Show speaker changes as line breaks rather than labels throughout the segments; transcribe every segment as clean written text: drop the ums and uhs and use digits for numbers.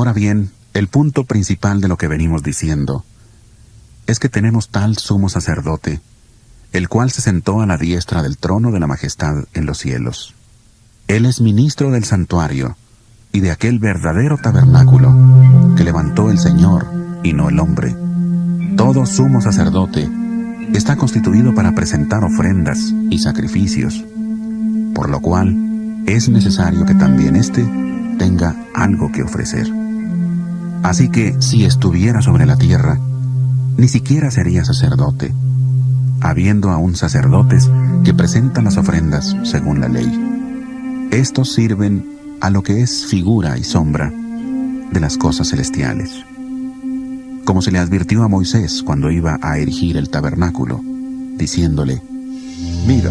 Ahora bien, el punto principal de lo que venimos diciendo es que tenemos tal sumo sacerdote, el cual se sentó a la diestra del trono de la majestad en los cielos. Él es ministro del santuario y de aquel verdadero tabernáculo que levantó el Señor y no el hombre. Todo sumo sacerdote está constituido para presentar ofrendas y sacrificios, por lo cual es necesario que también éste tenga algo que ofrecer. Así que si estuviera sobre la tierra, ni siquiera sería sacerdote, habiendo aún sacerdotes que presentan las ofrendas según la ley. Estos sirven a lo que es figura y sombra de las cosas celestiales, como se le advirtió a Moisés cuando iba a erigir el tabernáculo, diciéndole:
Mira,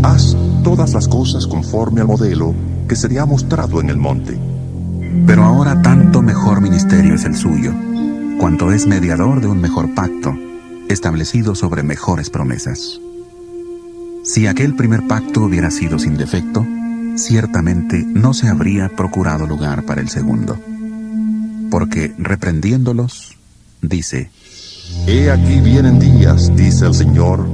haz todas las cosas conforme al modelo que se te ha mostrado en el monte.
Pero ahora tanto mejor ministerio es el suyo, cuanto es mediador de un mejor pacto, establecido sobre mejores promesas. Si aquel primer pacto hubiera sido sin defecto, ciertamente no se habría procurado lugar para el segundo. Porque reprendiéndolos, dice:
He aquí vienen días, dice el Señor,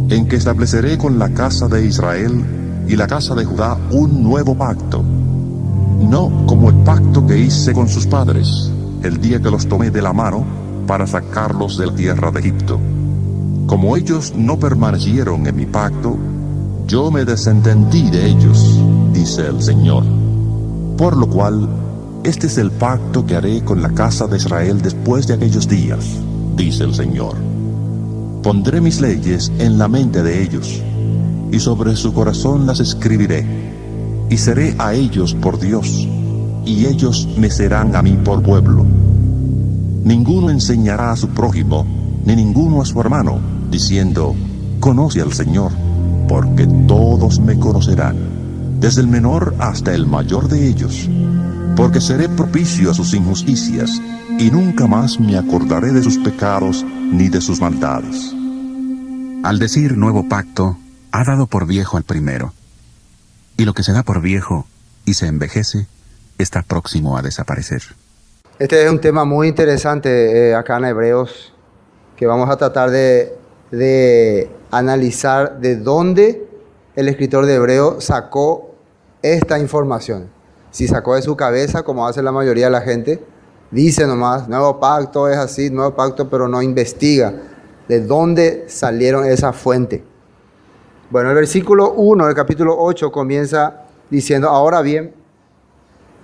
en que estableceré con la casa de Israel y la casa de Judá un nuevo pacto, no como el pacto que hice con sus padres, el día que los tomé de la mano para sacarlos de la tierra de Egipto. Como ellos no permanecieron en mi pacto, yo me desentendí de ellos, dice el Señor. Por lo cual, este es el pacto que haré con la casa de Israel después de aquellos días, dice el Señor. Pondré mis leyes en la mente de ellos, y sobre su corazón las escribiré, y seré a ellos por Dios, y ellos me serán a mí por pueblo. Ninguno enseñará a su prójimo, ni ninguno a su hermano, diciendo: conoce al Señor, porque todos me conocerán, desde el menor hasta el mayor de ellos, porque seré propicio a sus injusticias, y nunca más me acordaré de sus pecados ni de sus maldades.
Al decir nuevo pacto, ha dado por viejo al primero, y lo que se da por viejo y se envejece está próximo a desaparecer.
Este es un tema muy interesante acá en Hebreos, que vamos a tratar de analizar de dónde el escritor de Hebreos sacó esta información. Si sacó de su cabeza, como hace la mayoría de la gente, dice nomás, nuevo pacto es así, nuevo pacto, pero no investiga de dónde salieron esa fuente. Bueno, el versículo 1 del capítulo 8 comienza diciendo: ahora bien,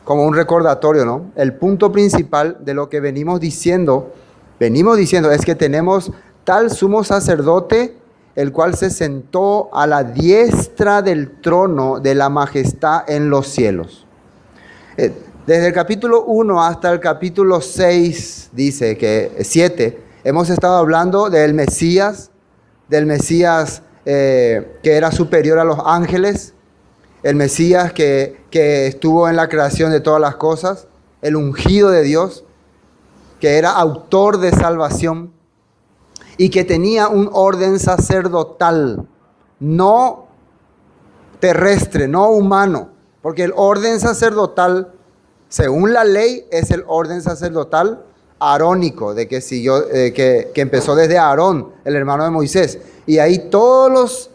como un recordatorio, ¿no? El punto principal de lo que venimos diciendo es que tenemos tal sumo sacerdote, el cual se sentó a la diestra del trono de la majestad en los cielos. Desde el capítulo 1 hasta el capítulo 6, dice que 7, hemos estado hablando del Mesías que era superior a los ángeles, el Mesías que estuvo en la creación de todas las cosas, el ungido de Dios, que era autor de salvación y que tenía un orden sacerdotal, no terrestre, no humano, porque el orden sacerdotal, según la ley, es el orden sacerdotal arónico, que empezó desde Aarón, el hermano de Moisés, y ahí todos los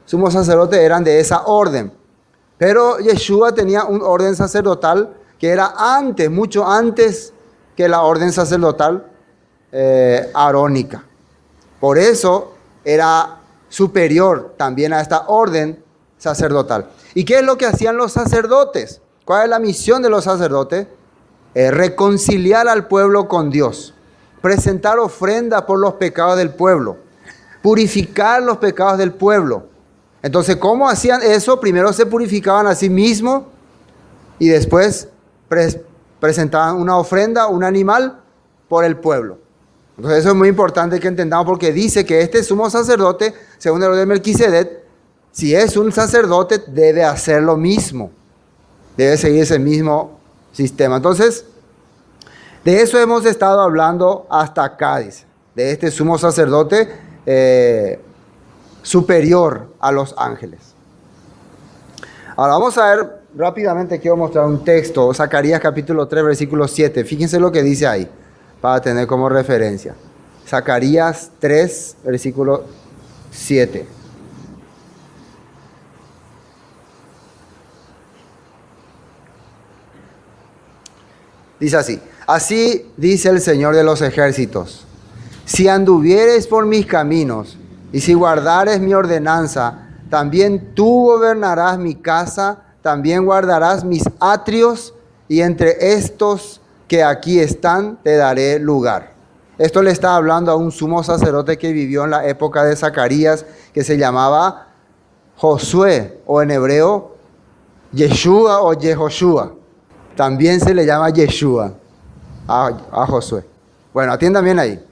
sumos sacerdotes eran de esa orden. Pero Yeshua tenía un orden sacerdotal que era antes, mucho antes que la orden sacerdotal arónica. Por eso era superior también a esta orden sacerdotal. ¿Y qué es lo que hacían los sacerdotes? ¿Cuál es la misión de los sacerdotes? Reconciliar al pueblo con Dios, presentar ofrenda por los pecados del pueblo, purificar los pecados del pueblo. Entonces, ¿cómo hacían eso? Primero se purificaban a sí mismos y después presentaban una ofrenda, un animal por el pueblo. Entonces, eso es muy importante que entendamos, porque dice que este sumo sacerdote, según el orden de Melquisedec, si es un sacerdote, debe hacer lo mismo, debe seguir ese mismo sistema. Entonces, de eso hemos estado hablando hasta acá, dice, de este sumo sacerdote superior a los ángeles. Ahora vamos a ver rápidamente quiero mostrar un texto, Zacarías capítulo 3, versículo 7. Fíjense lo que dice ahí, para tener como referencia. Zacarías 3, versículo 7. Dice así: así dice el Señor de los ejércitos: si anduvieres por mis caminos y si guardares mi ordenanza, también tú gobernarás mi casa, también guardarás mis atrios, y entre estos que aquí están te daré lugar. Esto le está hablando a un sumo sacerdote que vivió en la época de Zacarías, que se llamaba Josué, o en hebreo Yeshua o Yehoshua. También se le llama Yeshua a Josué. Bueno, atiendan bien ahí.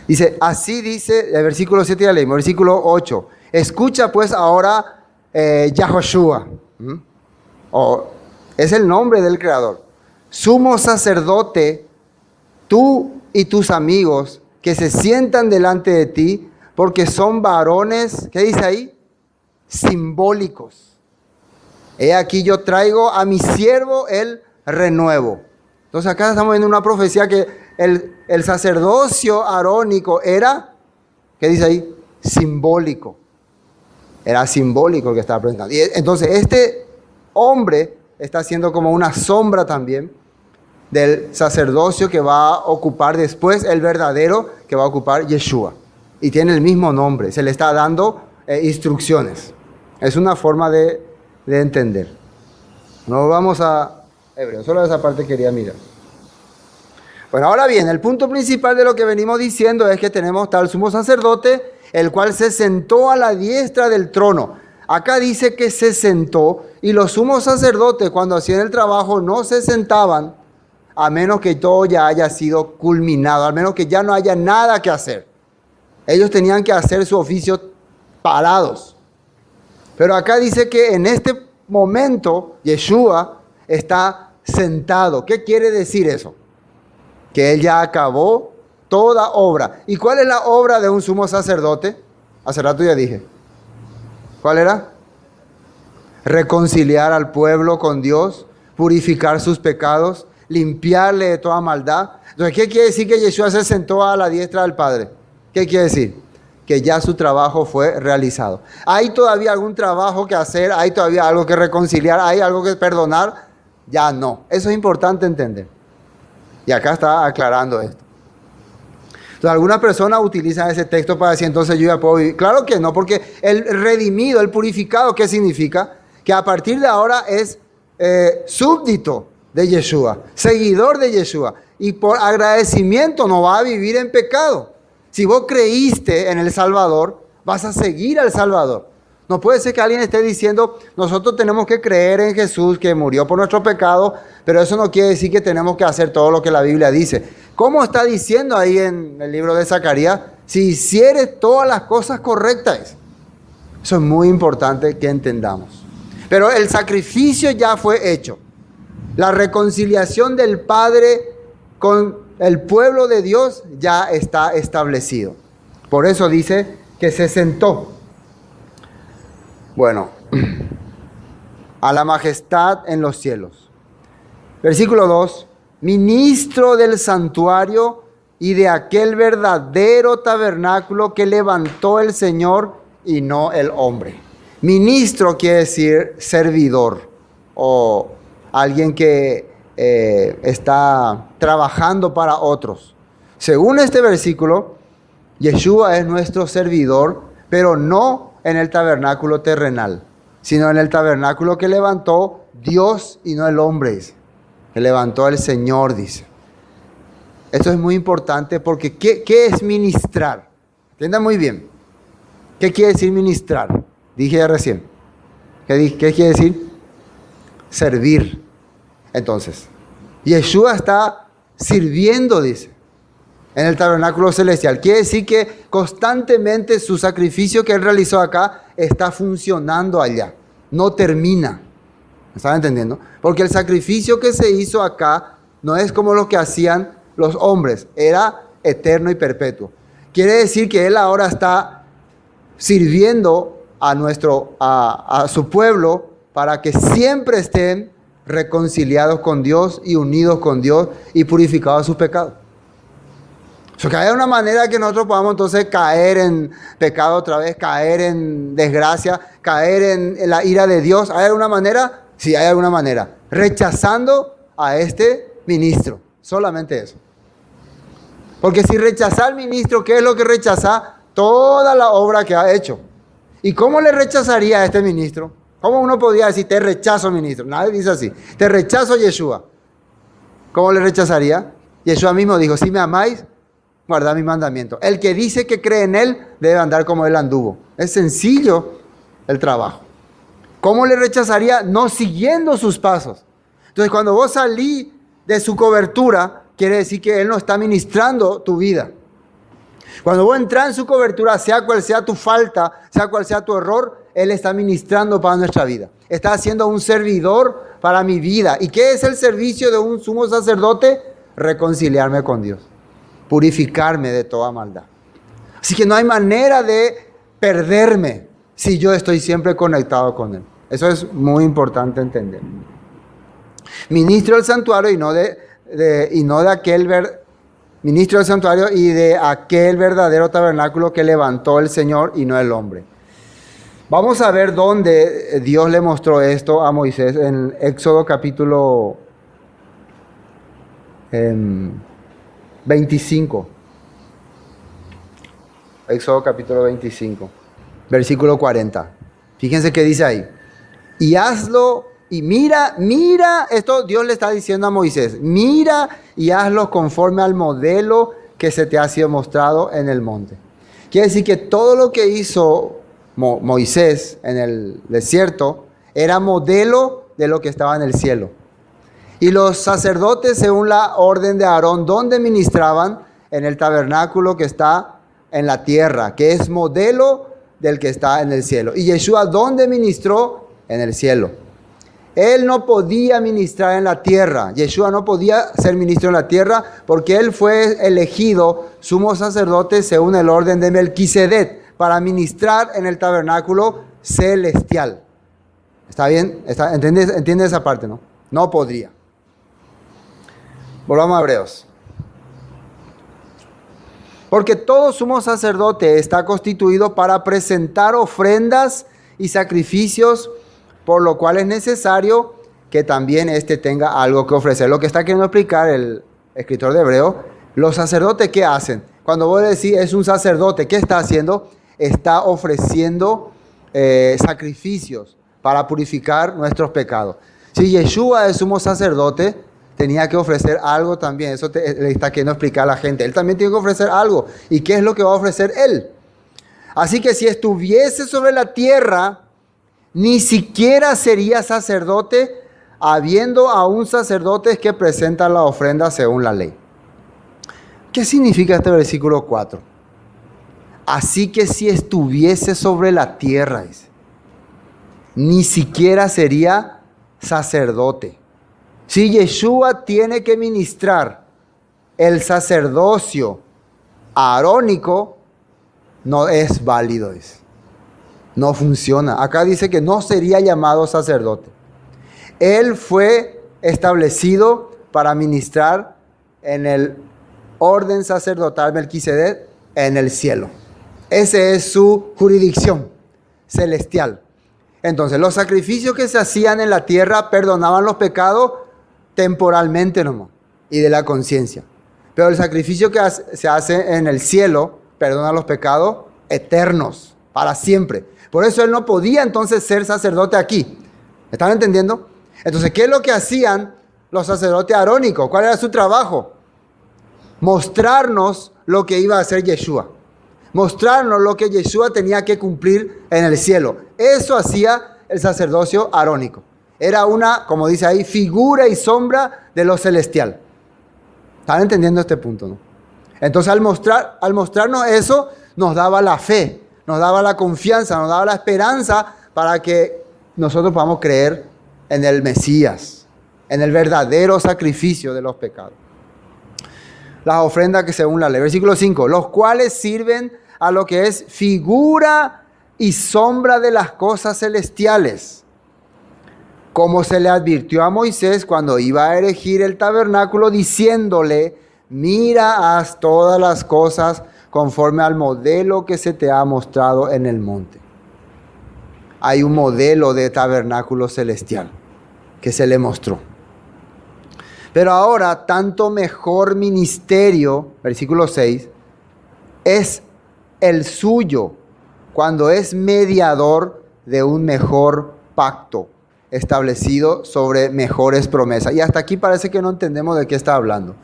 Dice, así dice, el versículo 7 ya leímos, versículo 8. Escucha pues ahora Yahoshua. Es el nombre del Creador. Sumo sacerdote, tú y tus amigos que se sientan delante de ti, porque son varones, ¿qué dice ahí? Simbólicos. He aquí yo traigo a mi siervo el renuevo. Entonces acá estamos viendo una profecía que el sacerdocio arónico era, ¿qué dice ahí? Simbólico. Era simbólico el que estaba presentando. Y entonces este hombre está siendo como una sombra también del sacerdocio que va a ocupar después el verdadero, que va a ocupar Yeshua. Y tiene el mismo nombre. Se le está dando instrucciones. Es una forma de entender. No vamos a Hebreos, solo esa parte quería mirar. Bueno, ahora bien, el punto principal de lo que venimos diciendo es que tenemos tal sumo sacerdote, el cual se sentó a la diestra del trono. Acá dice que se sentó, y los sumos sacerdotes cuando hacían el trabajo no se sentaban, a menos que todo ya haya sido culminado, a menos que ya no haya nada que hacer. Ellos tenían que hacer su oficio parados. Pero acá dice que en este momento Yeshua está sentado. ¿Qué quiere decir eso? Que él ya acabó toda obra. ¿Y cuál es la obra de un sumo sacerdote? Hace rato ya dije. ¿Cuál era? Reconciliar al pueblo con Dios, purificar sus pecados, limpiarle de toda maldad. Entonces, ¿qué quiere decir que Yeshua se sentó a la diestra del Padre? ¿Qué quiere decir? Que ya su trabajo fue realizado. ¿Hay todavía algún trabajo que hacer? ¿Hay todavía algo que reconciliar? ¿Hay algo que perdonar? Ya no. Eso es importante entender. Y acá está aclarando esto. Entonces, algunas personas utilizan ese texto para decir, entonces yo ya puedo vivir. Claro que no, porque el redimido, el purificado, ¿qué significa? Que a partir de ahora es súbdito de Yeshua, seguidor de Yeshua. Y por agradecimiento no va a vivir en pecado. Si vos creíste en el Salvador, vas a seguir al Salvador. No puede ser que alguien esté diciendo, nosotros tenemos que creer en Jesús, que murió por nuestro pecado, pero eso no quiere decir que tenemos que hacer todo lo que la Biblia dice. ¿Cómo está diciendo ahí en el libro de Zacarías? Si hicieres todas las cosas correctas. Eso es muy importante que entendamos. Pero el sacrificio ya fue hecho. La reconciliación del Padre con el pueblo de Dios ya está establecido. Por eso dice que se sentó. Bueno, a la majestad en los cielos. Versículo 2. Ministro del santuario y de aquel verdadero tabernáculo que levantó el Señor y no el hombre. Ministro quiere decir servidor o alguien que está trabajando para otros. Según este versículo, Yeshua es nuestro servidor, pero no en el tabernáculo terrenal, sino en el tabernáculo que levantó Dios y no el hombre, dice. Que levantó el Señor, dice. Esto es muy importante porque ¿qué es ministrar? Entiendan muy bien. ¿Qué quiere decir ministrar? Dije ya recién. ¿Qué quiere decir? Servir. Entonces, Yeshua está sirviendo, dice, en el tabernáculo celestial. Quiere decir que constantemente su sacrificio que él realizó acá está funcionando allá. No termina. ¿Me están entendiendo? Porque el sacrificio que se hizo acá no es como lo que hacían los hombres. Era eterno y perpetuo. Quiere decir que él ahora está sirviendo a su pueblo para que siempre estén reconciliados con Dios y unidos con Dios y purificados de sus pecados. O sea, que haya una manera que nosotros podamos entonces caer en pecado otra vez, caer en desgracia, caer en la ira de Dios. ¿Hay alguna manera? Sí, hay alguna manera. Rechazando a este ministro. Solamente eso. Porque si rechaza al ministro, ¿qué es lo que rechaza? Toda la obra que ha hecho. ¿Y cómo le rechazaría a este ministro? ¿Cómo uno podría decir, te rechazo, ministro? Nadie dice así. Te rechazo, Yeshua. ¿Cómo le rechazaría? Yeshua mismo dijo, si me amáis, guardad mi mandamiento. El que dice que cree en él, debe andar como él anduvo. Es sencillo el trabajo. ¿Cómo le rechazaría? No siguiendo sus pasos. Entonces, cuando vos salís de su cobertura, quiere decir que él no está ministrando tu vida. Cuando vos entras en su cobertura, sea cual sea tu falta, sea cual sea tu error, él está ministrando para nuestra vida. Está haciendo un servidor para mi vida. ¿Y qué es el servicio de un sumo sacerdote? Reconciliarme con Dios. Purificarme de toda maldad. Así que no hay manera de perderme si yo estoy siempre conectado con Él. Eso es muy importante entender. Ministro del santuario ministro del santuario y de aquel verdadero tabernáculo que levantó el Señor y no el hombre. Vamos a ver dónde Dios le mostró esto a Moisés en Éxodo capítulo 25. Éxodo capítulo 25, versículo 40. Fíjense qué dice ahí. Y hazlo, y mira, esto Dios le está diciendo a Moisés, mira y hazlo conforme al modelo que se te ha sido mostrado en el monte. Quiere decir que todo lo que hizo Moisés en el desierto era modelo de lo que estaba en el cielo. Y los sacerdotes, según la orden de Aarón, ¿dónde ministraban? En el tabernáculo que está en la tierra, que es modelo del que está en el cielo. Y Yeshua, ¿dónde ministró? En el cielo. Él no podía ministrar en la tierra. Yeshua no podía ser ministro en la tierra porque él fue elegido sumo sacerdote según el orden de Melquisedec para ministrar en el tabernáculo celestial. ¿Está bien? ¿Entiende esa parte, no? No podría. Volvamos a Hebreos. Porque todo sumo sacerdote está constituido para presentar ofrendas y sacrificios, por lo cual es necesario que también éste tenga algo que ofrecer. Lo que está queriendo explicar el escritor de Hebreo, los sacerdotes, ¿qué hacen? Cuando vos decís es un sacerdote, ¿qué está haciendo? Está ofreciendo sacrificios para purificar nuestros pecados. Si Yeshua es sumo sacerdote, tenía que ofrecer algo también. Eso le está queriendo explicar a la gente. Él también tiene que ofrecer algo. ¿Y qué es lo que va a ofrecer él? Así que si estuviese sobre la tierra, ni siquiera sería sacerdote, habiendo aún sacerdotes que presentan la ofrenda según la ley. ¿Qué significa este versículo 4? Así que si estuviese sobre la tierra, dice, ni siquiera sería sacerdote. Si Yeshua tiene que ministrar el sacerdocio arónico, no es válido, dice. No funciona. Acá dice que no sería llamado sacerdote. Él fue establecido para ministrar en el orden sacerdotal Melquisedec en el cielo. Esa es su jurisdicción celestial. Entonces, los sacrificios que se hacían en la tierra perdonaban los pecados temporalmente nomás y de la conciencia. Pero el sacrificio que se hace en el cielo perdona los pecados eternos, para siempre. Por eso él no podía entonces ser sacerdote aquí. ¿Están entendiendo? Entonces, ¿qué es lo que hacían los sacerdotes arónicos? ¿Cuál era su trabajo? Mostrarnos lo que iba a hacer Yeshua. Mostrarnos lo que Yeshua tenía que cumplir en el cielo. Eso hacía el sacerdocio arónico. Era una, como dice ahí, figura y sombra de lo celestial. ¿Están entendiendo este punto, no? Entonces, al mostrarnos eso, nos daba la fe, nos daba la confianza, nos daba la esperanza para que nosotros podamos creer en el Mesías, en el verdadero sacrificio de los pecados. Las ofrendas que según la ley. Versículo 5. Los cuales sirven a lo que es figura y sombra de las cosas celestiales. como se le advirtió a Moisés cuando iba a erigir el tabernáculo, diciéndole: mira, haz todas las cosas conforme al modelo que se te ha mostrado en el monte. Hay un modelo de tabernáculo celestial que se le mostró. Pero ahora, tanto mejor ministerio, versículo 6, es el suyo cuando es mediador de un mejor pacto establecido sobre mejores promesas. Y hasta aquí parece que no entendemos de qué está hablando.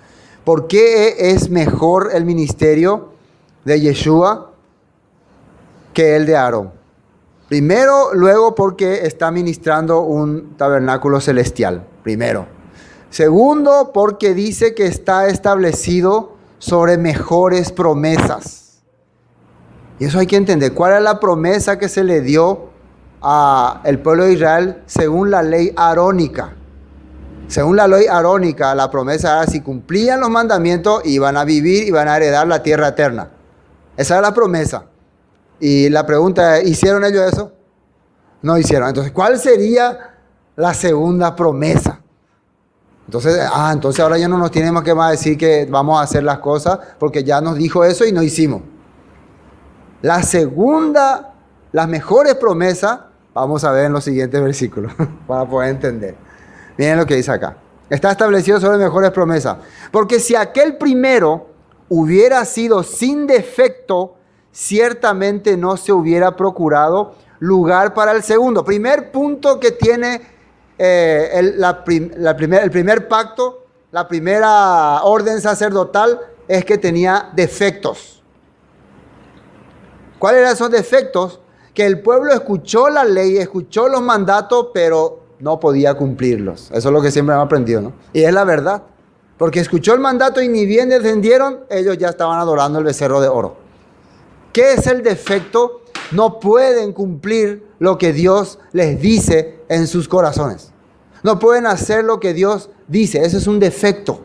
¿Por qué es mejor el ministerio de Yeshua que el de Aarón? Primero, luego porque está ministrando un tabernáculo celestial, primero. Segundo, porque dice que está establecido sobre mejores promesas. Y eso hay que entender. ¿Cuál es la promesa que se le dio al pueblo de Israel según la ley arónica? Según la ley arónica, la promesa era: si cumplían los mandamientos, iban a vivir y iban a heredar la tierra eterna. Esa era la promesa. Y la pregunta es: ¿hicieron ellos eso? No hicieron. Entonces, ¿cuál sería la segunda promesa? Entonces ahora ya no nos tiene más que decir que vamos a hacer las cosas, porque ya nos dijo eso y no hicimos. La segunda, las mejores promesas, vamos a ver en los siguientes versículos para poder entender. Miren lo que dice acá. Está establecido sobre mejores promesas. Porque si aquel primero hubiera sido sin defecto, ciertamente no se hubiera procurado lugar para el segundo. Primer punto que tiene el primer pacto, la primera orden sacerdotal, es que tenía defectos. ¿Cuáles eran esos defectos? Que el pueblo escuchó la ley, escuchó los mandatos, pero no podía cumplirlos. Eso es lo que siempre hemos aprendido, ¿no? Y es la verdad. Porque escuchó el mandato y ni bien descendieron, ellos ya estaban adorando el becerro de oro. ¿Qué es el defecto? No pueden cumplir lo que Dios les dice en sus corazones. No pueden hacer lo que Dios dice. Ese es un defecto.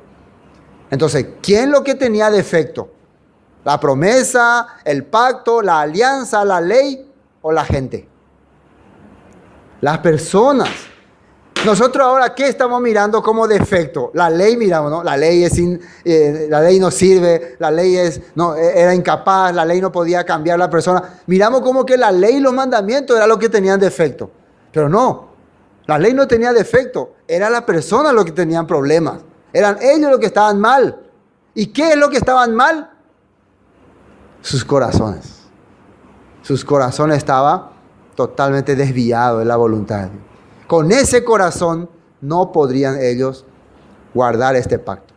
Entonces, ¿quién lo que tenía defecto? ¿La promesa, el pacto, la alianza, la ley o la gente? Las personas. Nosotros ahora, ¿qué estamos mirando como defecto? La ley miramos, ¿no? La ley la ley no sirve, la ley era incapaz, la ley no podía cambiar a la persona. Miramos como que la ley y los mandamientos era lo que tenían defecto. Pero no, la ley no tenía defecto, era la persona lo que tenían problemas. Eran ellos los que estaban mal. ¿Y qué es lo que estaban mal? Sus corazones. Sus corazones estaban totalmente desviados de la voluntad de Dios. Con ese corazón no podrían ellos guardar este pacto.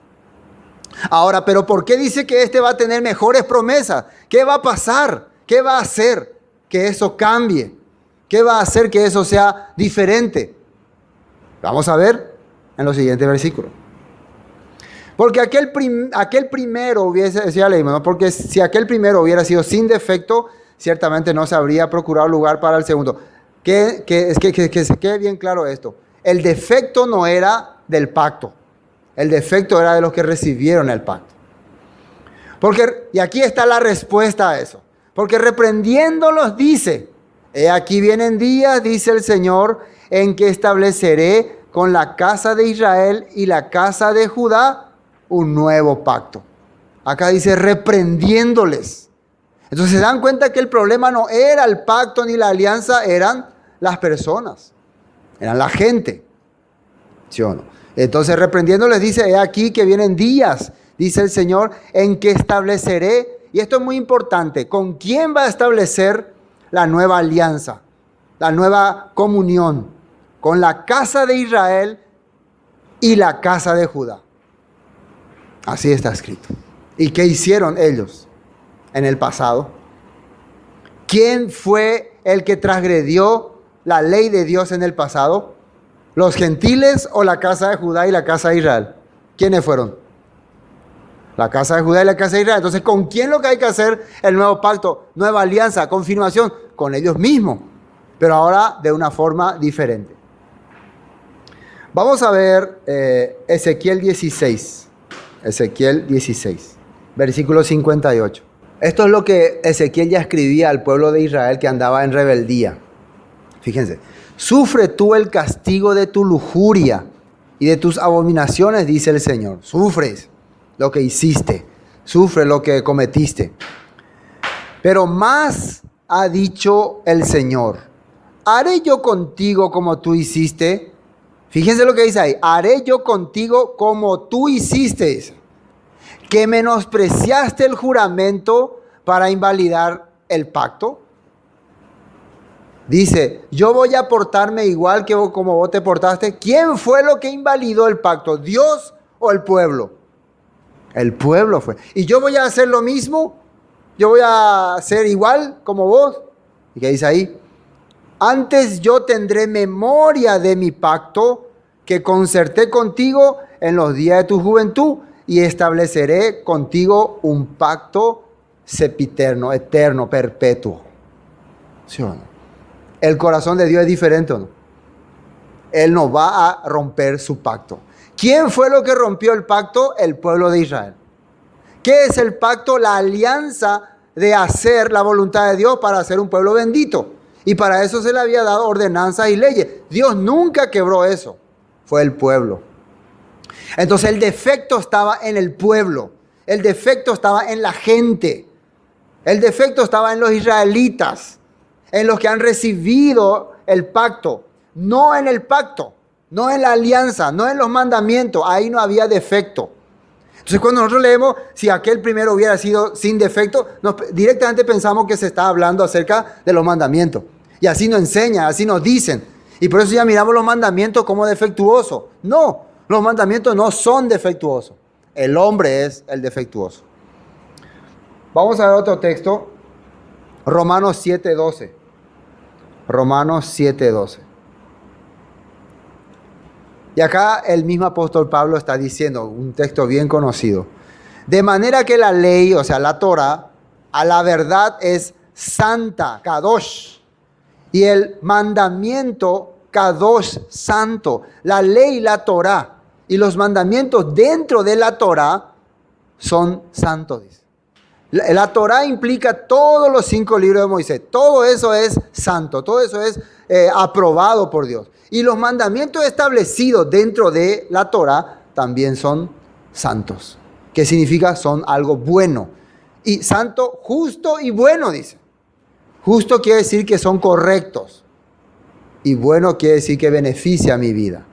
Ahora, ¿pero por qué dice que este va a tener mejores promesas? ¿Qué va a pasar? ¿Qué va a hacer que eso cambie? ¿Qué va a hacer que eso sea diferente? Vamos a ver en los siguientes versículos. Porque aquel primero hubiese, decía la misma, ¿no? Porque si aquel primero hubiera sido sin defecto, ciertamente no se habría procurado lugar para el segundo. Que se quede bien claro esto. El defecto no era del pacto. El defecto era de los que recibieron el pacto. Y aquí está la respuesta a eso. Porque reprendiéndolos dice: he aquí vienen días, dice el Señor, en que estableceré con la casa de Israel y la casa de Judá un nuevo pacto. Acá dice reprendiéndoles. Entonces se dan cuenta que el problema no era el pacto ni la alianza, eran las personas, eran la gente. ¿Sí o no? Entonces reprendiéndoles dice: he aquí que vienen días, dice el Señor, en que estableceré, y esto es muy importante, ¿con quién va a establecer la nueva alianza, la nueva comunión? Con la casa de Israel y la casa de Judá. Así está escrito. ¿Y qué hicieron ellos en el pasado? ¿Quién fue el que transgredió la ley de Dios en el pasado? ¿Los gentiles o la casa de Judá y la casa de Israel? ¿Quiénes fueron? La casa de Judá y la casa de Israel. Entonces, ¿con quién lo que hay que hacer el nuevo pacto, nueva alianza, confirmación? Con ellos mismos, pero ahora de una forma diferente. Vamos a ver Ezequiel 16. Ezequiel 16, versículo 58. Esto es lo que Ezequiel ya escribía al pueblo de Israel que andaba en rebeldía. Fíjense, Sufre tú el castigo de tu lujuria y de tus abominaciones, dice el Señor. Sufres lo que hiciste, sufre lo que cometiste. Pero más ha dicho el Señor: haré yo contigo como tú hiciste. Fíjense lo que dice ahí: haré yo contigo como tú hiciste, que menospreciaste el juramento para invalidar el pacto. Dice: yo voy a portarme igual que como vos te portaste. ¿Quién fue lo que invalidó el pacto? ¿Dios o el pueblo? El pueblo fue. ¿Y yo voy a hacer lo mismo? ¿Yo voy a ser igual como vos? ¿Y qué dice ahí? Antes yo tendré memoria de mi pacto que concerté contigo en los días de tu juventud, y estableceré contigo un pacto sempiterno, eterno, perpetuo. ¿Sí o no? El corazón de Dios es diferente, ¿o no? Él no va a romper su pacto. ¿Quién fue lo que rompió el pacto? El pueblo de Israel. ¿Qué es el pacto? La alianza de hacer la voluntad de Dios para ser un pueblo bendito. Y para eso se le había dado ordenanzas y leyes. Dios nunca quebró eso. Fue el pueblo. Entonces el defecto estaba en el pueblo. El defecto estaba en la gente. El defecto estaba en los israelitas, en los que han recibido el pacto. No en el pacto, no en la alianza, no en los mandamientos. Ahí no había defecto. Entonces cuando nosotros leemos, si aquel primero hubiera sido sin defecto, directamente pensamos que se está hablando acerca de los mandamientos. Y así nos enseñan, así nos dicen. Y por eso ya miramos los mandamientos como defectuosos. No, los mandamientos no son defectuosos. El hombre es el defectuoso. Vamos a ver otro texto. Romanos 7:12. Romanos 7:12. Y acá el mismo apóstol Pablo está diciendo, un texto bien conocido: de manera que la ley, o sea, la Torah, a la verdad es santa, kadosh, y el mandamiento, kadosh, santo. La ley, la Torah, y los mandamientos dentro de la Torah son santos, dice. La Torah implica todos los 5 libros de Moisés. Todo eso es santo, todo eso es aprobado por Dios. Y los mandamientos establecidos dentro de la Torah también son santos. ¿Qué significa? Son algo bueno. Y santo, justo y bueno, dice. Justo quiere decir que son correctos. Y bueno quiere decir que beneficia mi vida.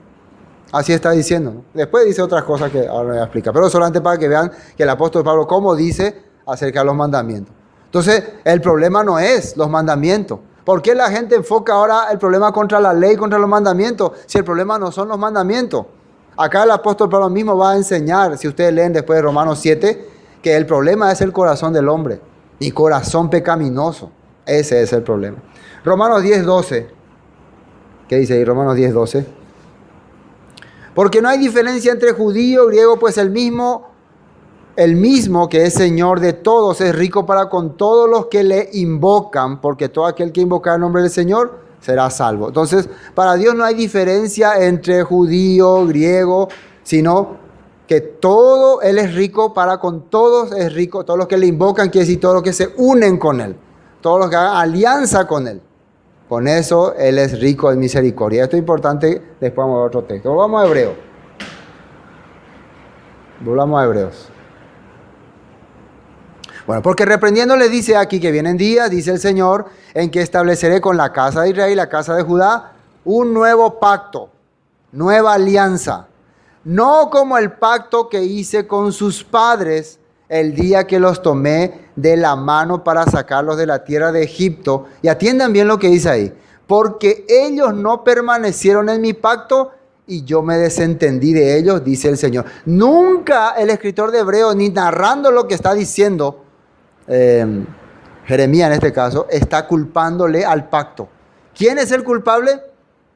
Así está diciendo, ¿no? Después dice otras cosas que ahora no voy a explicar. Pero solamente para que vean que el apóstol Pablo, cómo dice acerca de los mandamientos. Entonces, el problema no es los mandamientos. ¿Por qué la gente enfoca ahora el problema contra la ley, contra los mandamientos, si el problema no son los mandamientos? Acá el apóstol Pablo mismo va a enseñar, si ustedes leen después de Romanos 7, que el problema es el corazón del hombre, y corazón pecaminoso. Ese es el problema. Romanos 10:12. ¿Qué dice ahí? Romanos 10:12. Porque no hay diferencia entre judío y griego, pues el mismo que es Señor de todos es rico para con todos los que le invocan, porque todo aquel que invoca el nombre del Señor será salvo. Entonces, para Dios no hay diferencia entre judío, griego, sino que todo Él es rico para con todos, es rico. Todos los que le invocan, quiere decir todos los que se unen con Él, todos los que hagan alianza con Él. Con eso Él es rico en misericordia. Esto es importante, después vamos a ver otro texto. Volvamos a Hebreos. Volvamos a Hebreos. Bueno, porque reprendiéndole dice aquí que vienen días, dice el Señor, en que estableceré con la casa de Israel y la casa de Judá un nuevo pacto, nueva alianza. No como el pacto que hice con sus padres el día que los tomé de la mano para sacarlos de la tierra de Egipto. Y atiendan bien lo que dice ahí. Porque ellos no permanecieron en mi pacto y yo me desentendí de ellos, dice el Señor. Nunca el escritor de Hebreos, ni narrando lo que está diciendo Jeremías en este caso, está culpándole al pacto. ¿Quién es el culpable?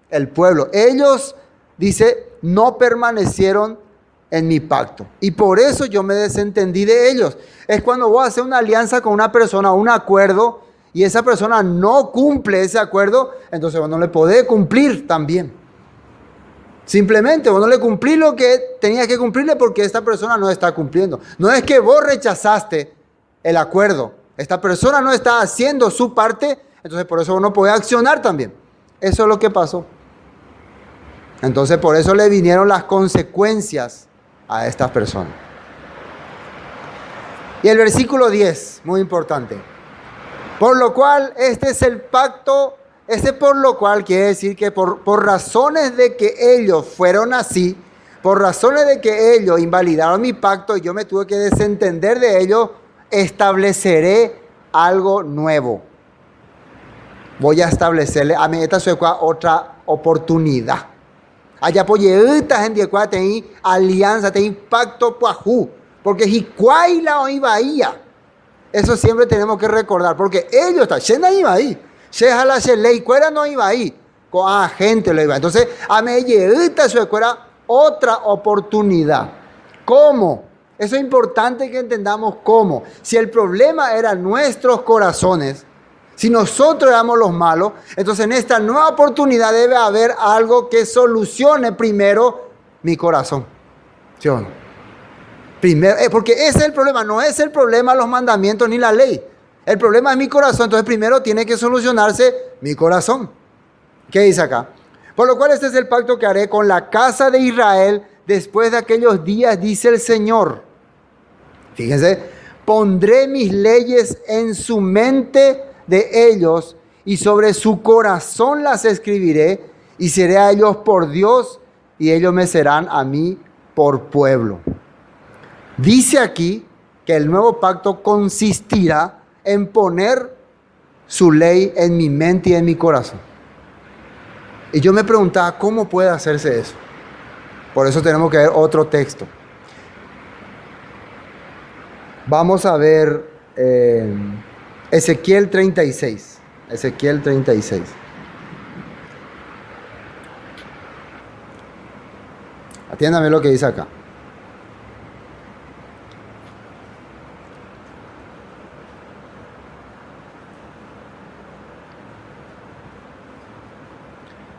El pueblo. Ellos, dice, no permanecieron en mi pacto. Y por eso yo me desentendí de ellos. Es cuando vos haces una alianza con una persona, un acuerdo, y esa persona no cumple ese acuerdo, entonces vos no le podés cumplir también. Simplemente vos no le cumplís lo que tenías que cumplirle porque esta persona no está cumpliendo. No es que vos rechazaste el acuerdo. Esta persona no está haciendo su parte, entonces por eso vos no podés accionar también. Eso es lo que pasó. Entonces por eso le vinieron las consecuencias a estas personas. Y el versículo 10, muy importante. Por lo cual, este es el pacto, por lo cual quiere decir que por razones de que ellos fueron así, por razones de que ellos invalidaron mi pacto y yo me tuve que desentender de ellos, estableceré algo nuevo. Voy a establecerle a mi esta otra oportunidad. Allá poyeuta gente que tiene alianza, tiene pacto pajú, porque Jicuaila o Ibaía. Eso siempre tenemos que recordar, porque ellos están, Shena Ibaí, Shejala Shelei, Cuera no Ibaí, con gente lo iba. Entonces, a mí llega su escuela otra oportunidad. ¿Cómo? Eso es importante que entendamos cómo. Si el problema eran nuestros corazones, si nosotros éramos los malos, entonces en esta nueva oportunidad debe haber algo que solucione primero mi corazón. ¿Sí o no? Primero, porque ese es el problema, no es el problema los mandamientos ni la ley. El problema es mi corazón, entonces primero tiene que solucionarse mi corazón. ¿Qué dice acá? Por lo cual este es el pacto que haré con la casa de Israel después de aquellos días, dice el Señor. Fíjense, pondré mis leyes en su mente de ellos y sobre su corazón las escribiré y seré a ellos por Dios y ellos me serán a mí por pueblo. Dice aquí que el nuevo pacto consistirá en poner su ley en mi mente y en mi corazón. Y yo me preguntaba, ¿cómo puede hacerse eso? Por eso tenemos que ver otro texto. Vamos a ver Ezequiel 36. Ezequiel 36. Atiéndame lo que dice acá.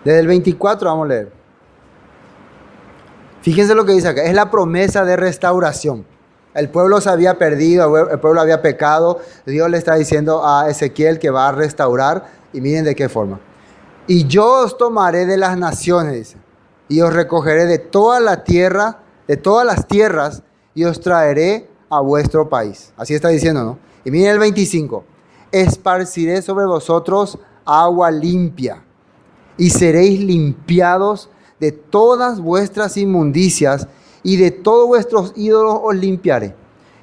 Desde el 24 vamos a leer. Fíjense lo que dice acá. Es la promesa de restauración. El pueblo se había perdido, el pueblo había pecado. Dios le está diciendo a Ezequiel que va a restaurar. Y miren de qué forma. Y yo os tomaré de las naciones, dice, y os recogeré de toda la tierra, de todas las tierras, y os traeré a vuestro país. Así está diciendo, ¿no? Y miren el 25. Esparciré sobre vosotros agua limpia, y seréis limpiados de todas vuestras inmundicias, y de todos vuestros ídolos os limpiaré.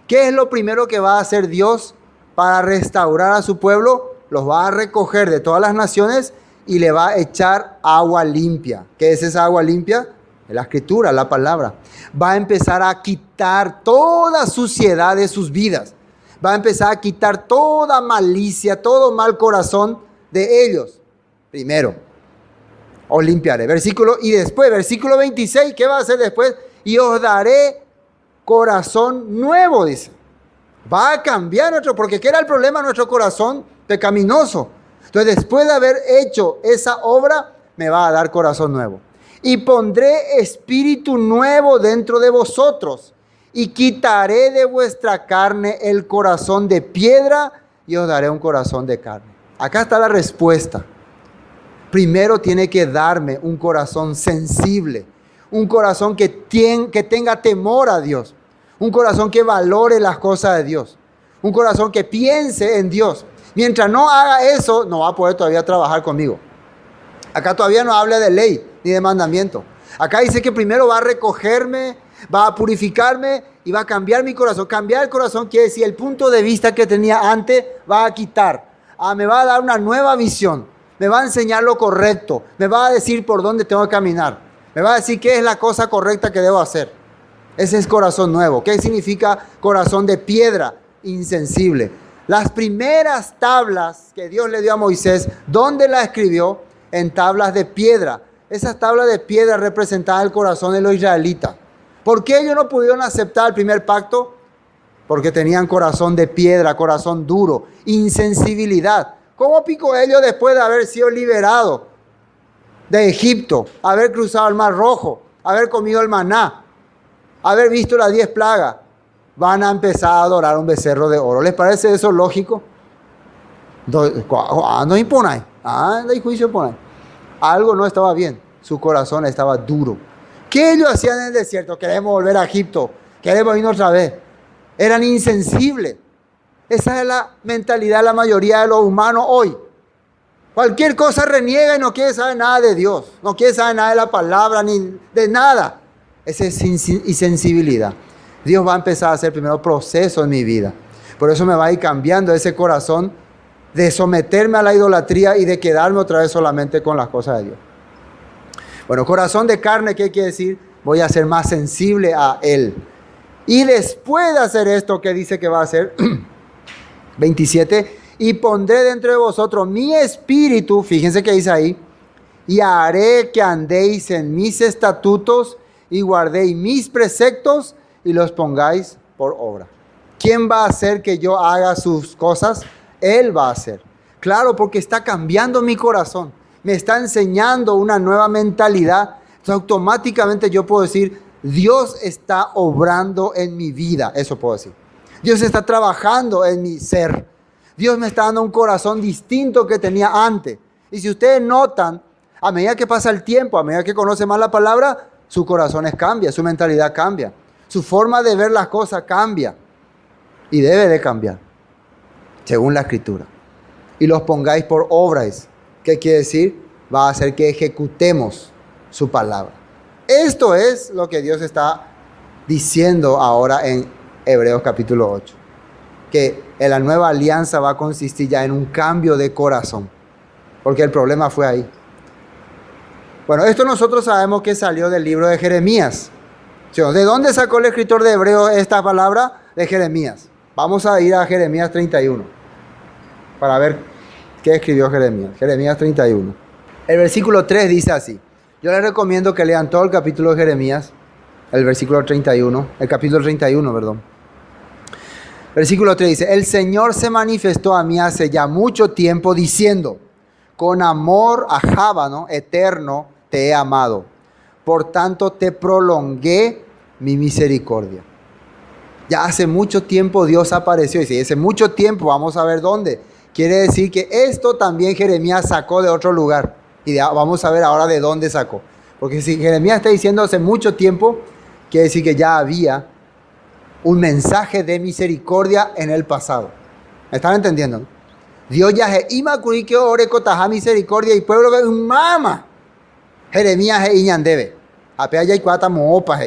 ¿Qué es lo primero que va a hacer Dios para restaurar a su pueblo? Los va a recoger de todas las naciones y le va a echar agua limpia. ¿Qué es esa agua limpia? Es la escritura, la palabra. Va a empezar a quitar toda suciedad de sus vidas. Va a empezar a quitar toda malicia, todo mal corazón de ellos. Primero, os limpiaré. Y después, versículo 26, ¿qué va a hacer después? Y os daré corazón nuevo, dice. Va a cambiar porque ¿qué era el problema? Nuestro corazón pecaminoso. Entonces, después de haber hecho esa obra, me va a dar corazón nuevo. Y pondré espíritu nuevo dentro de vosotros. Y quitaré de vuestra carne el corazón de piedra y os daré un corazón de carne. Acá está la respuesta. Primero tiene que darme un corazón sensible. Un corazón que tenga temor a Dios. Un corazón que valore las cosas de Dios. Un corazón que piense en Dios. Mientras no haga eso, no va a poder todavía trabajar conmigo. Acá todavía no habla de ley ni de mandamiento. Acá dice que primero va a recogerme, va a purificarme y va a cambiar mi corazón. Cambiar el corazón quiere decir el punto de vista que tenía antes va a quitar. Me va a dar una nueva visión. Me va a enseñar lo correcto. Me va a decir por dónde tengo que caminar. Me va a decir qué es la cosa correcta que debo hacer. Ese es corazón nuevo. ¿Qué significa corazón de piedra? Insensible. Las primeras tablas que Dios le dio a Moisés, ¿dónde las escribió? En tablas de piedra. Esas tablas de piedra representaban el corazón de los israelitas. ¿Por qué ellos no pudieron aceptar el primer pacto? Porque tenían corazón de piedra, corazón duro, insensibilidad. ¿Cómo picó ellos después de haber sido liberados de Egipto, haber cruzado el Mar Rojo, haber comido el maná, haber visto las 10 plagas? Van a empezar a adorar un becerro de oro. ¿Les parece eso lógico? No impone. No hay juicio por ahí. algo no estaba bien. Su corazón estaba duro. ¿Qué ellos hacían en el desierto? Queremos volver a Egipto. Queremos ir otra vez. Eran insensibles. Esa es la mentalidad de la mayoría de los humanos hoy. Cualquier cosa reniega y no quiere saber nada de Dios. No quiere saber nada de la palabra ni de nada. Esa es insensibilidad. Dios va a empezar a hacer primero proceso en mi vida. Por eso me va a ir cambiando ese corazón de someterme a la idolatría y de quedarme otra vez solamente con las cosas de Dios. Bueno, corazón de carne, ¿qué quiere decir? Voy a ser más sensible a Él. Y después de hacer esto, ¿qué dice que va a hacer? 27. Y pondré dentro de vosotros mi espíritu, fíjense que dice ahí, y haré que andéis en mis estatutos y guardéis mis preceptos y los pongáis por obra. ¿Quién va a hacer que yo haga sus cosas? Él va a hacer. Claro, porque está cambiando mi corazón. Me está enseñando una nueva mentalidad. Entonces automáticamente yo puedo decir, Dios está obrando en mi vida. Eso puedo decir. Dios está trabajando en mi ser. Dios me está dando un corazón distinto que tenía antes. Y si ustedes notan, a medida que pasa el tiempo, a medida que conoce más la palabra, su corazón cambia, su mentalidad cambia. Su forma de ver las cosas cambia. Y debe de cambiar, según la Escritura. Y los pongáis por obras. ¿Qué quiere decir? Va a hacer que ejecutemos su palabra. Esto es lo que Dios está diciendo ahora en Hebreos capítulo 8. Que en la nueva alianza va a consistir ya en un cambio de corazón. Porque el problema fue ahí. Bueno, esto nosotros sabemos que salió del libro de Jeremías. ¿De dónde sacó el escritor de Hebreos esta palabra? De Jeremías. Vamos a ir a Jeremías 31 para ver qué escribió Jeremías. Jeremías 31. El versículo 3 dice así. Yo les recomiendo que lean todo el capítulo de Jeremías, el versículo 31, el capítulo 31, perdón. Versículo 3 dice, el Señor se manifestó a mí hace ya mucho tiempo diciendo, con amor ajábano eterno te he amado, por tanto te prolongué mi misericordia. Ya hace mucho tiempo Dios apareció. Y si hace mucho tiempo, vamos a ver dónde. Quiere decir que esto también Jeremías sacó de otro lugar. Y vamos a ver ahora de dónde sacó. Porque si Jeremías está diciendo hace mucho tiempo, quiere decir que ya había un mensaje de misericordia en el pasado. ¿Me están entendiendo? Dios ya es imacurí que ore cotaja misericordia y pueblo que mama. Jeremías es iñandebe. Apea ya y cuata moopa.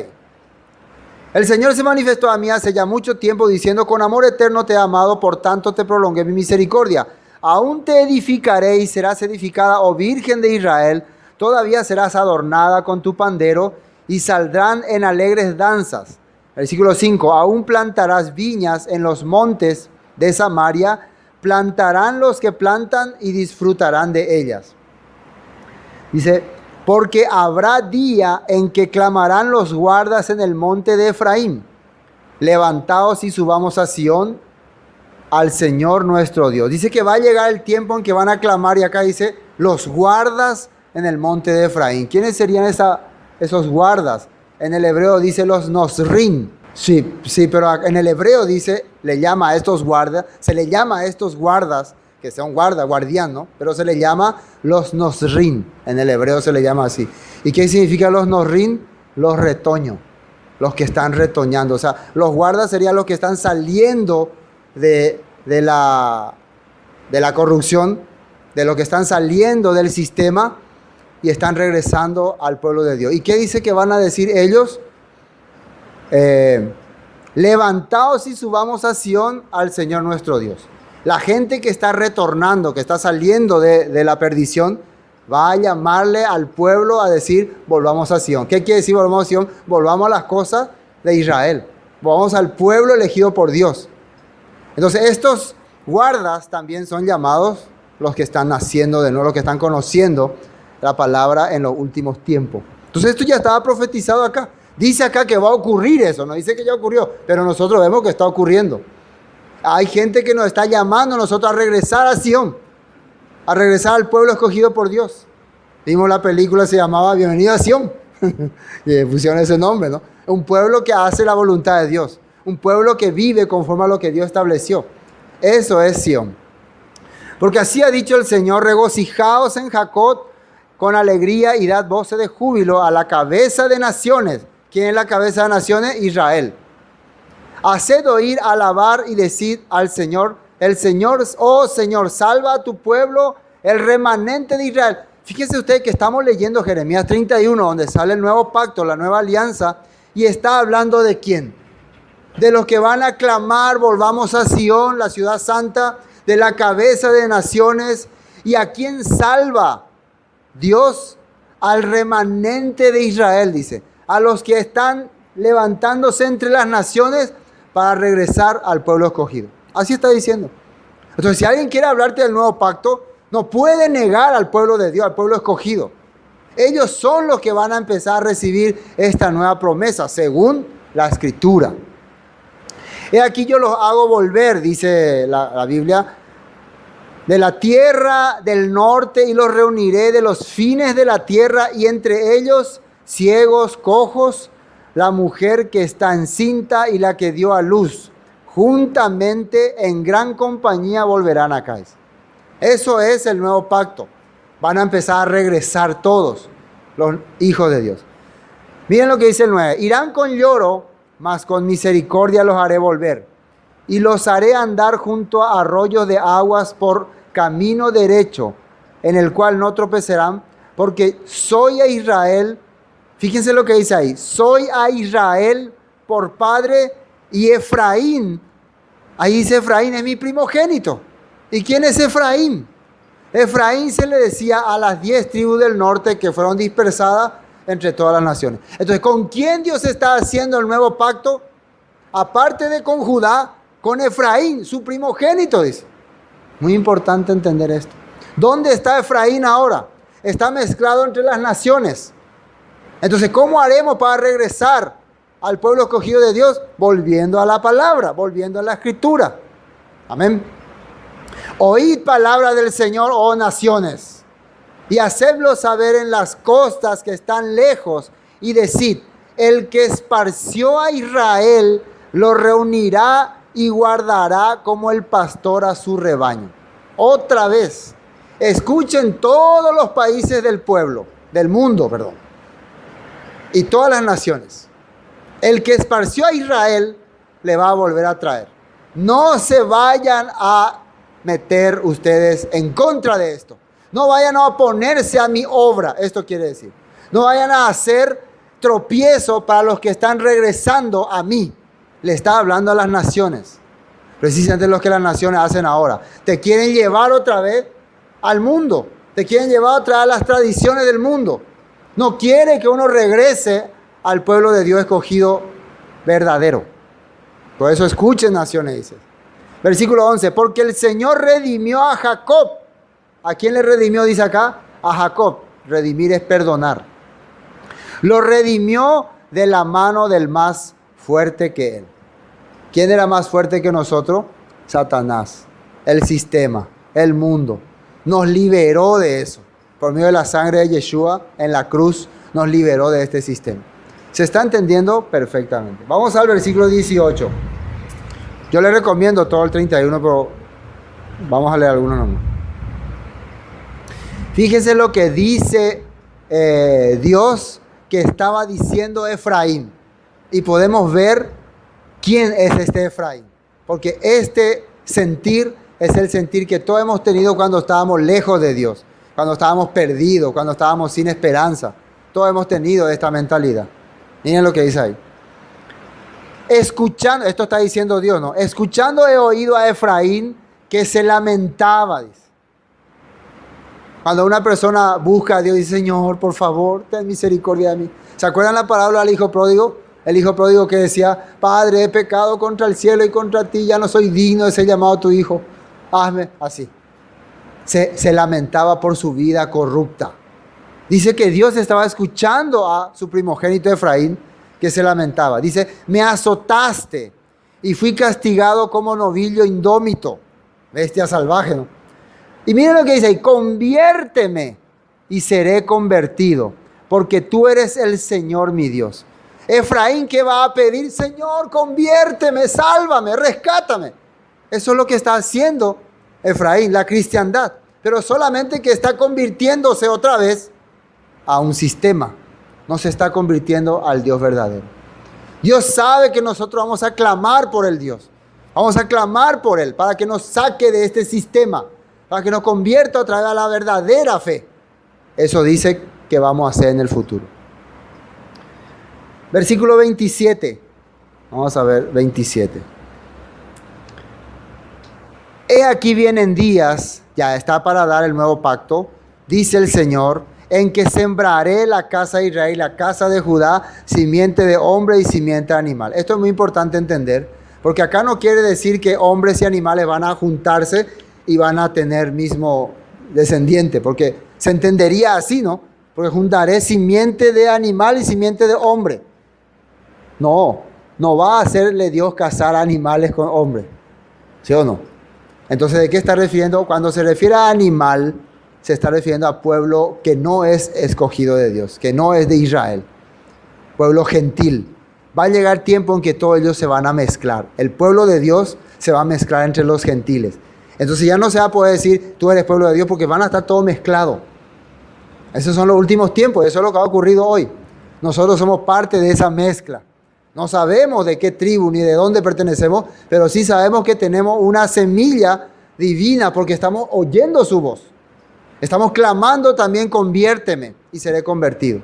El Señor se manifestó a mí hace ya mucho tiempo diciendo, con amor eterno te he amado, por tanto te prolongué mi misericordia. Aún te edificaré y serás edificada, oh Virgen de Israel, todavía serás adornada con tu pandero y saldrán en alegres danzas. Versículo 5, aún plantarás viñas en los montes de Samaria, plantarán los que plantan y disfrutarán de ellas. Dice, porque habrá día en que clamarán los guardas en el monte de Efraín. Levantaos y subamos a Sión, al Señor nuestro Dios. Dice que va a llegar el tiempo en que van a clamar, y acá dice, los guardas en el monte de Efraín. ¿Quiénes serían esos guardas? En el hebreo dice los nosrin. Sí, pero en el hebreo dice, le llama a estos guardas, se le llama a estos guardas, que sea un guardián, ¿no? Pero se le llama los nosrin. En el hebreo se le llama así. ¿Y qué significa los nosrin? Los retoños, los que están retoñando. O sea, los guardas serían los que están saliendo de la corrupción, de lo que están saliendo del sistema y están regresando al pueblo de Dios. ¿Y qué dice que van a decir ellos? Levantaos y subamos a Sión, al Señor nuestro Dios. La gente que está retornando, que está saliendo de la perdición, va a llamarle al pueblo a decir, volvamos a Sión. ¿Qué quiere decir volvamos a Sión? Volvamos a las cosas de Israel. Volvamos al pueblo elegido por Dios. Entonces estos guardas también son llamados los que están naciendo de nuevo, los que están conociendo la palabra en los últimos tiempos. Entonces esto ya estaba profetizado acá. Dice acá que va a ocurrir eso, no dice que ya ocurrió, pero nosotros vemos que está ocurriendo. Hay gente que nos está llamando a nosotros a regresar a Sión, a regresar al pueblo escogido por Dios. Vimos la película, se llamaba Bienvenido a Sión, y pusieron ese nombre, ¿no? Un pueblo que hace la voluntad de Dios, un pueblo que vive conforme a lo que Dios estableció. Eso es Sión. Porque así ha dicho el Señor, regocijaos en Jacob con alegría y dad voces de júbilo a la cabeza de naciones. ¿Quién es la cabeza de naciones? Israel. Haced oír, alabar y decid al Señor, el Señor, oh Señor, salva a tu pueblo, el remanente de Israel. Fíjense ustedes que estamos leyendo Jeremías 31, donde sale el nuevo pacto, la nueva alianza, y está hablando ¿de quién? De los que van a clamar, volvamos a Sión, la ciudad santa, de la cabeza de naciones. ¿Y a quién salva? Dios al remanente de Israel, dice, a los que están levantándose entre las naciones para regresar al pueblo escogido. Así está diciendo. Entonces, si alguien quiere hablarte del nuevo pacto, no puede negar al pueblo de Dios, al pueblo escogido. Ellos son los que van a empezar a recibir esta nueva promesa, según la Escritura. He aquí yo los hago volver, dice la Biblia, de la tierra del norte, y los reuniré de los fines de la tierra, y entre ellos ciegos, cojos, la mujer que está encinta y la que dio a luz, juntamente en gran compañía volverán acá. Eso es el nuevo pacto. Van a empezar a regresar todos los hijos de Dios. Miren lo que dice el 9. Irán con lloro, mas con misericordia los haré volver. Y los haré andar junto a arroyos de aguas por camino derecho, en el cual no tropezarán, porque soy a Israel. Fíjense lo que dice ahí. Soy a Israel por padre, y Efraín, ahí dice Efraín, es mi primogénito. ¿Y quién es Efraín? Efraín se le decía a las 10 tribus del norte que fueron dispersadas entre todas las naciones. Entonces, ¿con quién Dios está haciendo el nuevo pacto? Aparte de con Judá, con Efraín, su primogénito, dice. Muy importante entender esto. ¿Dónde está Efraín ahora? Está mezclado entre las naciones. Entonces, ¿cómo haremos para regresar al pueblo escogido de Dios? Volviendo a la palabra, volviendo a la Escritura. Amén. Oíd palabra del Señor, oh naciones, y hacedlo saber en las costas que están lejos, y decid, el que esparció a Israel lo reunirá y guardará como el pastor a su rebaño. Otra vez, escuchen todos los países del mundo, y todas las naciones. El que esparció a Israel le va a volver a traer. No se vayan a meter ustedes en contra de esto. No vayan a oponerse a mi obra. Esto quiere decir, no vayan a hacer tropiezo para los que están regresando a mí. Le está hablando a las naciones. Precisamente lo que las naciones hacen ahora. Te quieren llevar otra vez al mundo. Te quieren llevar otra vez a las tradiciones del mundo. No quiere que uno regrese al pueblo de Dios escogido verdadero. Por eso escuchen, naciones, dice. Versículo 11, porque el Señor redimió a Jacob. ¿A quién le redimió? Dice acá, a Jacob. Redimir es perdonar. Lo redimió de la mano del más fuerte que él. ¿Quién era más fuerte que nosotros? Satanás, el sistema, el mundo. Nos liberó de eso. Por medio de la sangre de Yeshua en la cruz, nos liberó de este sistema. ¿Se está entendiendo? Perfectamente. Vamos al versículo 18. Yo le recomiendo todo el 31, pero vamos a leer algunos nomás. Fíjense lo que dice Dios que estaba diciendo Efraín. Y podemos ver quién es este Efraín. Porque este sentir es el sentir que todos hemos tenido cuando estábamos lejos de Dios. Cuando estábamos perdidos, cuando estábamos sin esperanza. Todos hemos tenido esta mentalidad. Miren lo que dice ahí. Escuchando, esto está diciendo Dios, ¿no? Escuchando he oído a Efraín que se lamentaba, dice. Cuando una persona busca a Dios y dice, Señor, por favor, ten misericordia de mí. ¿Se acuerdan la parábola del hijo pródigo? El hijo pródigo que decía, Padre, he pecado contra el cielo y contra ti, ya no soy digno de ser llamado tu hijo. Hazme así. Se lamentaba por su vida corrupta. Dice que Dios estaba escuchando a su primogénito Efraín que se lamentaba. Dice, me azotaste y fui castigado como novillo indómito. Bestia salvaje, ¿no? Y miren lo que dice ahí, conviérteme y seré convertido, porque tú eres el Señor mi Dios. Efraín, ¿qué va a pedir? Señor, conviérteme, sálvame, rescátame. Eso es lo que está haciendo Efraín, la cristiandad. Pero solamente que está convirtiéndose otra vez a un sistema, no se está convirtiendo al Dios verdadero. Dios sabe que nosotros vamos a clamar por el Dios. Vamos a clamar por Él para que nos saque de este sistema, para que nos convierta otra vez a la verdadera fe. Eso dice que vamos a hacer en el futuro. Versículo 27. Vamos a ver 27. He aquí vienen días, ya está para dar el nuevo pacto, dice el Señor, en que sembraré la casa de Israel y la casa de Judá, simiente de hombre y simiente de animal. Esto es muy importante entender, porque acá no quiere decir que hombres y animales van a juntarse y van a tener mismo descendiente, porque se entendería así, ¿no? Porque juntaré simiente de animal y simiente de hombre. No va a hacerle Dios casar animales con hombres, ¿sí o no? Entonces, ¿de qué está refiriendo? Cuando se refiere a animal, se está refiriendo a pueblo que no es escogido de Dios, que no es de Israel, pueblo gentil. Va a llegar tiempo en que todos ellos se van a mezclar. El pueblo de Dios se va a mezclar entre los gentiles. Entonces ya no se va a poder decir, tú eres pueblo de Dios, porque van a estar todos mezclados. Esos son los últimos tiempos, eso es lo que ha ocurrido hoy. Nosotros somos parte de esa mezcla. No sabemos de qué tribu ni de dónde pertenecemos, pero sí sabemos que tenemos una semilla divina porque estamos oyendo su voz. Estamos clamando también, conviérteme y seré convertido.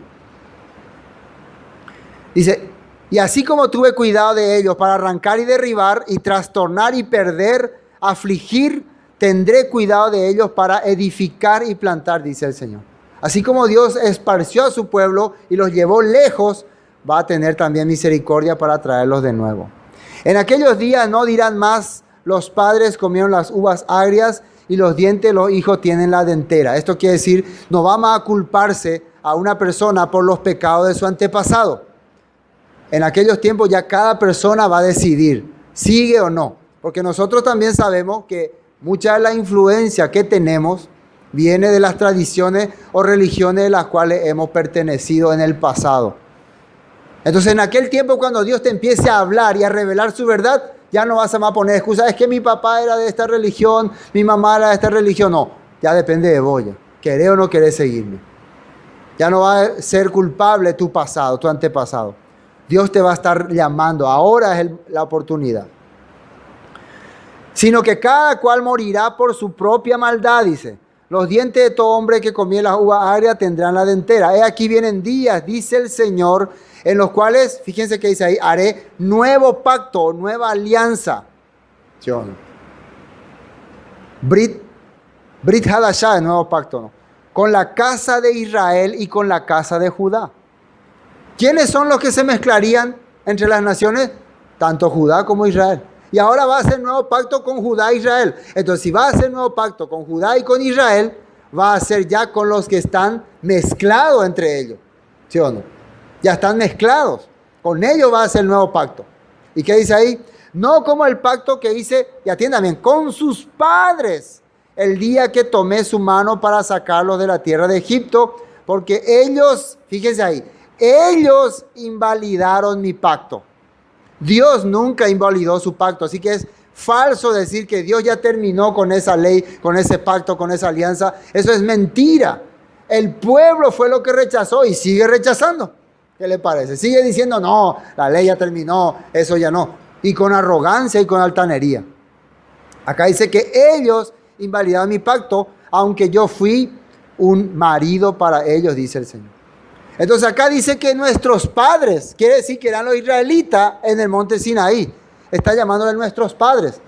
Dice, y así como tuve cuidado de ellos para arrancar y derribar y trastornar y perder, afligir, tendré cuidado de ellos para edificar y plantar, dice el Señor. Así como Dios esparció a su pueblo y los llevó lejos, va a tener también misericordia para traerlos de nuevo. En aquellos días no dirán más, los padres comieron las uvas agrias y los dientes de los hijos tienen la dentera. Esto quiere decir, no vamos a culparse a una persona por los pecados de su antepasado. En aquellos tiempos ya cada persona va a decidir, sigue o no. Porque nosotros también sabemos que mucha de la influencia que tenemos viene de las tradiciones o religiones de las cuales hemos pertenecido en el pasado. Entonces en aquel tiempo cuando Dios te empiece a hablar y a revelar su verdad, ya no vas a más poner excusas. Es que mi papá era de esta religión, mi mamá era de esta religión. No, ya depende de vos. ¿Querés o no querés seguirme? Ya no va a ser culpable tu pasado, tu antepasado. Dios te va a estar llamando. Ahora es la oportunidad. Sino que cada cual morirá por su propia maldad, dice. Los dientes de todo hombre que comió las uvas agrias tendrán la dentera. He aquí vienen días, dice el Señor, en los cuales, fíjense que dice ahí, haré nuevo pacto, nueva alianza. ¿Sí o no? Brit Hadashah, el nuevo pacto, ¿no? Con la casa de Israel y con la casa de Judá. ¿Quiénes son los que se mezclarían entre las naciones? Tanto Judá como Israel. Y ahora va a hacer nuevo pacto con Judá e Israel. Entonces, si va a hacer nuevo pacto con Judá y con Israel, va a ser ya con los que están mezclados entre ellos. ¿Sí o no? Ya están mezclados. Con ellos va a hacer nuevo pacto. ¿Y qué dice ahí? No como el pacto que hice, y atiendan bien, con sus padres, el día que tomé su mano para sacarlos de la tierra de Egipto, porque ellos, fíjense ahí, ellos invalidaron mi pacto. Dios nunca invalidó su pacto, así que es falso decir que Dios ya terminó con esa ley, con ese pacto, con esa alianza. Eso es mentira. El pueblo fue lo que rechazó y sigue rechazando. ¿Qué le parece? Sigue diciendo, no, la ley ya terminó, eso ya no. Y con arrogancia y con altanería. Acá dice que ellos invalidaron mi pacto, aunque yo fui un marido para ellos, dice el Señor. Entonces acá dice que nuestros padres, quiere decir que eran los israelitas en el monte Sinaí. Está llamándole nuestros padres.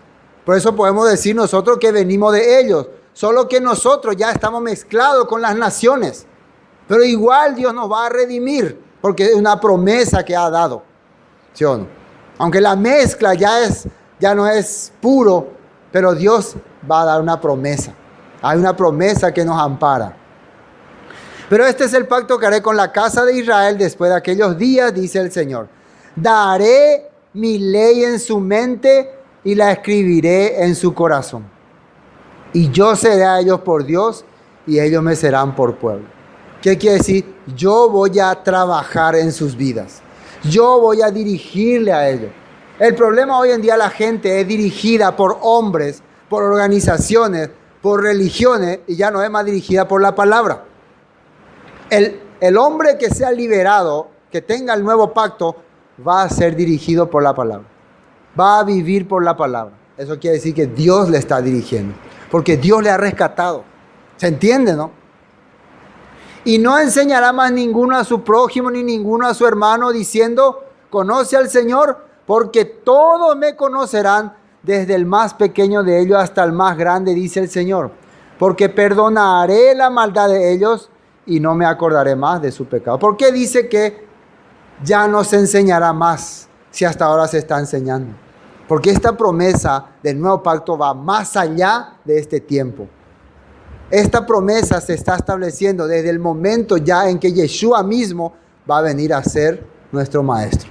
Por eso podemos decir nosotros que venimos de ellos. Solo que nosotros ya estamos mezclados con las naciones. Pero igual Dios nos va a redimir, porque es una promesa que ha dado. ¿Sí o no? Aunque la mezcla ya no es puro, pero Dios va a dar una promesa. Hay una promesa que nos ampara. Pero este es el pacto que haré con la casa de Israel después de aquellos días, dice el Señor. Daré mi ley en su mente y la escribiré en su corazón. Y yo seré a ellos por Dios y ellos me serán por pueblo. ¿Qué quiere decir? Yo voy a trabajar en sus vidas. Yo voy a dirigirle a ellos. El problema hoy en día, la gente es dirigida por hombres, por organizaciones, por religiones, y ya no es más dirigida por la palabra. el hombre que sea liberado, que tenga el nuevo pacto, va a ser dirigido por la palabra. Va a vivir por la palabra. Eso quiere decir que Dios le está dirigiendo, porque Dios le ha rescatado. ¿Se entiende, no? Y no enseñará más ninguno a su prójimo ni ninguno a su hermano diciendo, conoce al Señor, porque todos me conocerán, desde el más pequeño de ellos hasta el más grande, dice el Señor. Porque perdonaré la maldad de ellos y no me acordaré más de su pecado. ¿Por qué dice que ya no se enseñará más si hasta ahora se está enseñando? Porque esta promesa del nuevo pacto va más allá de este tiempo. Esta promesa se está estableciendo desde el momento ya en que Yeshua mismo va a venir a ser nuestro maestro.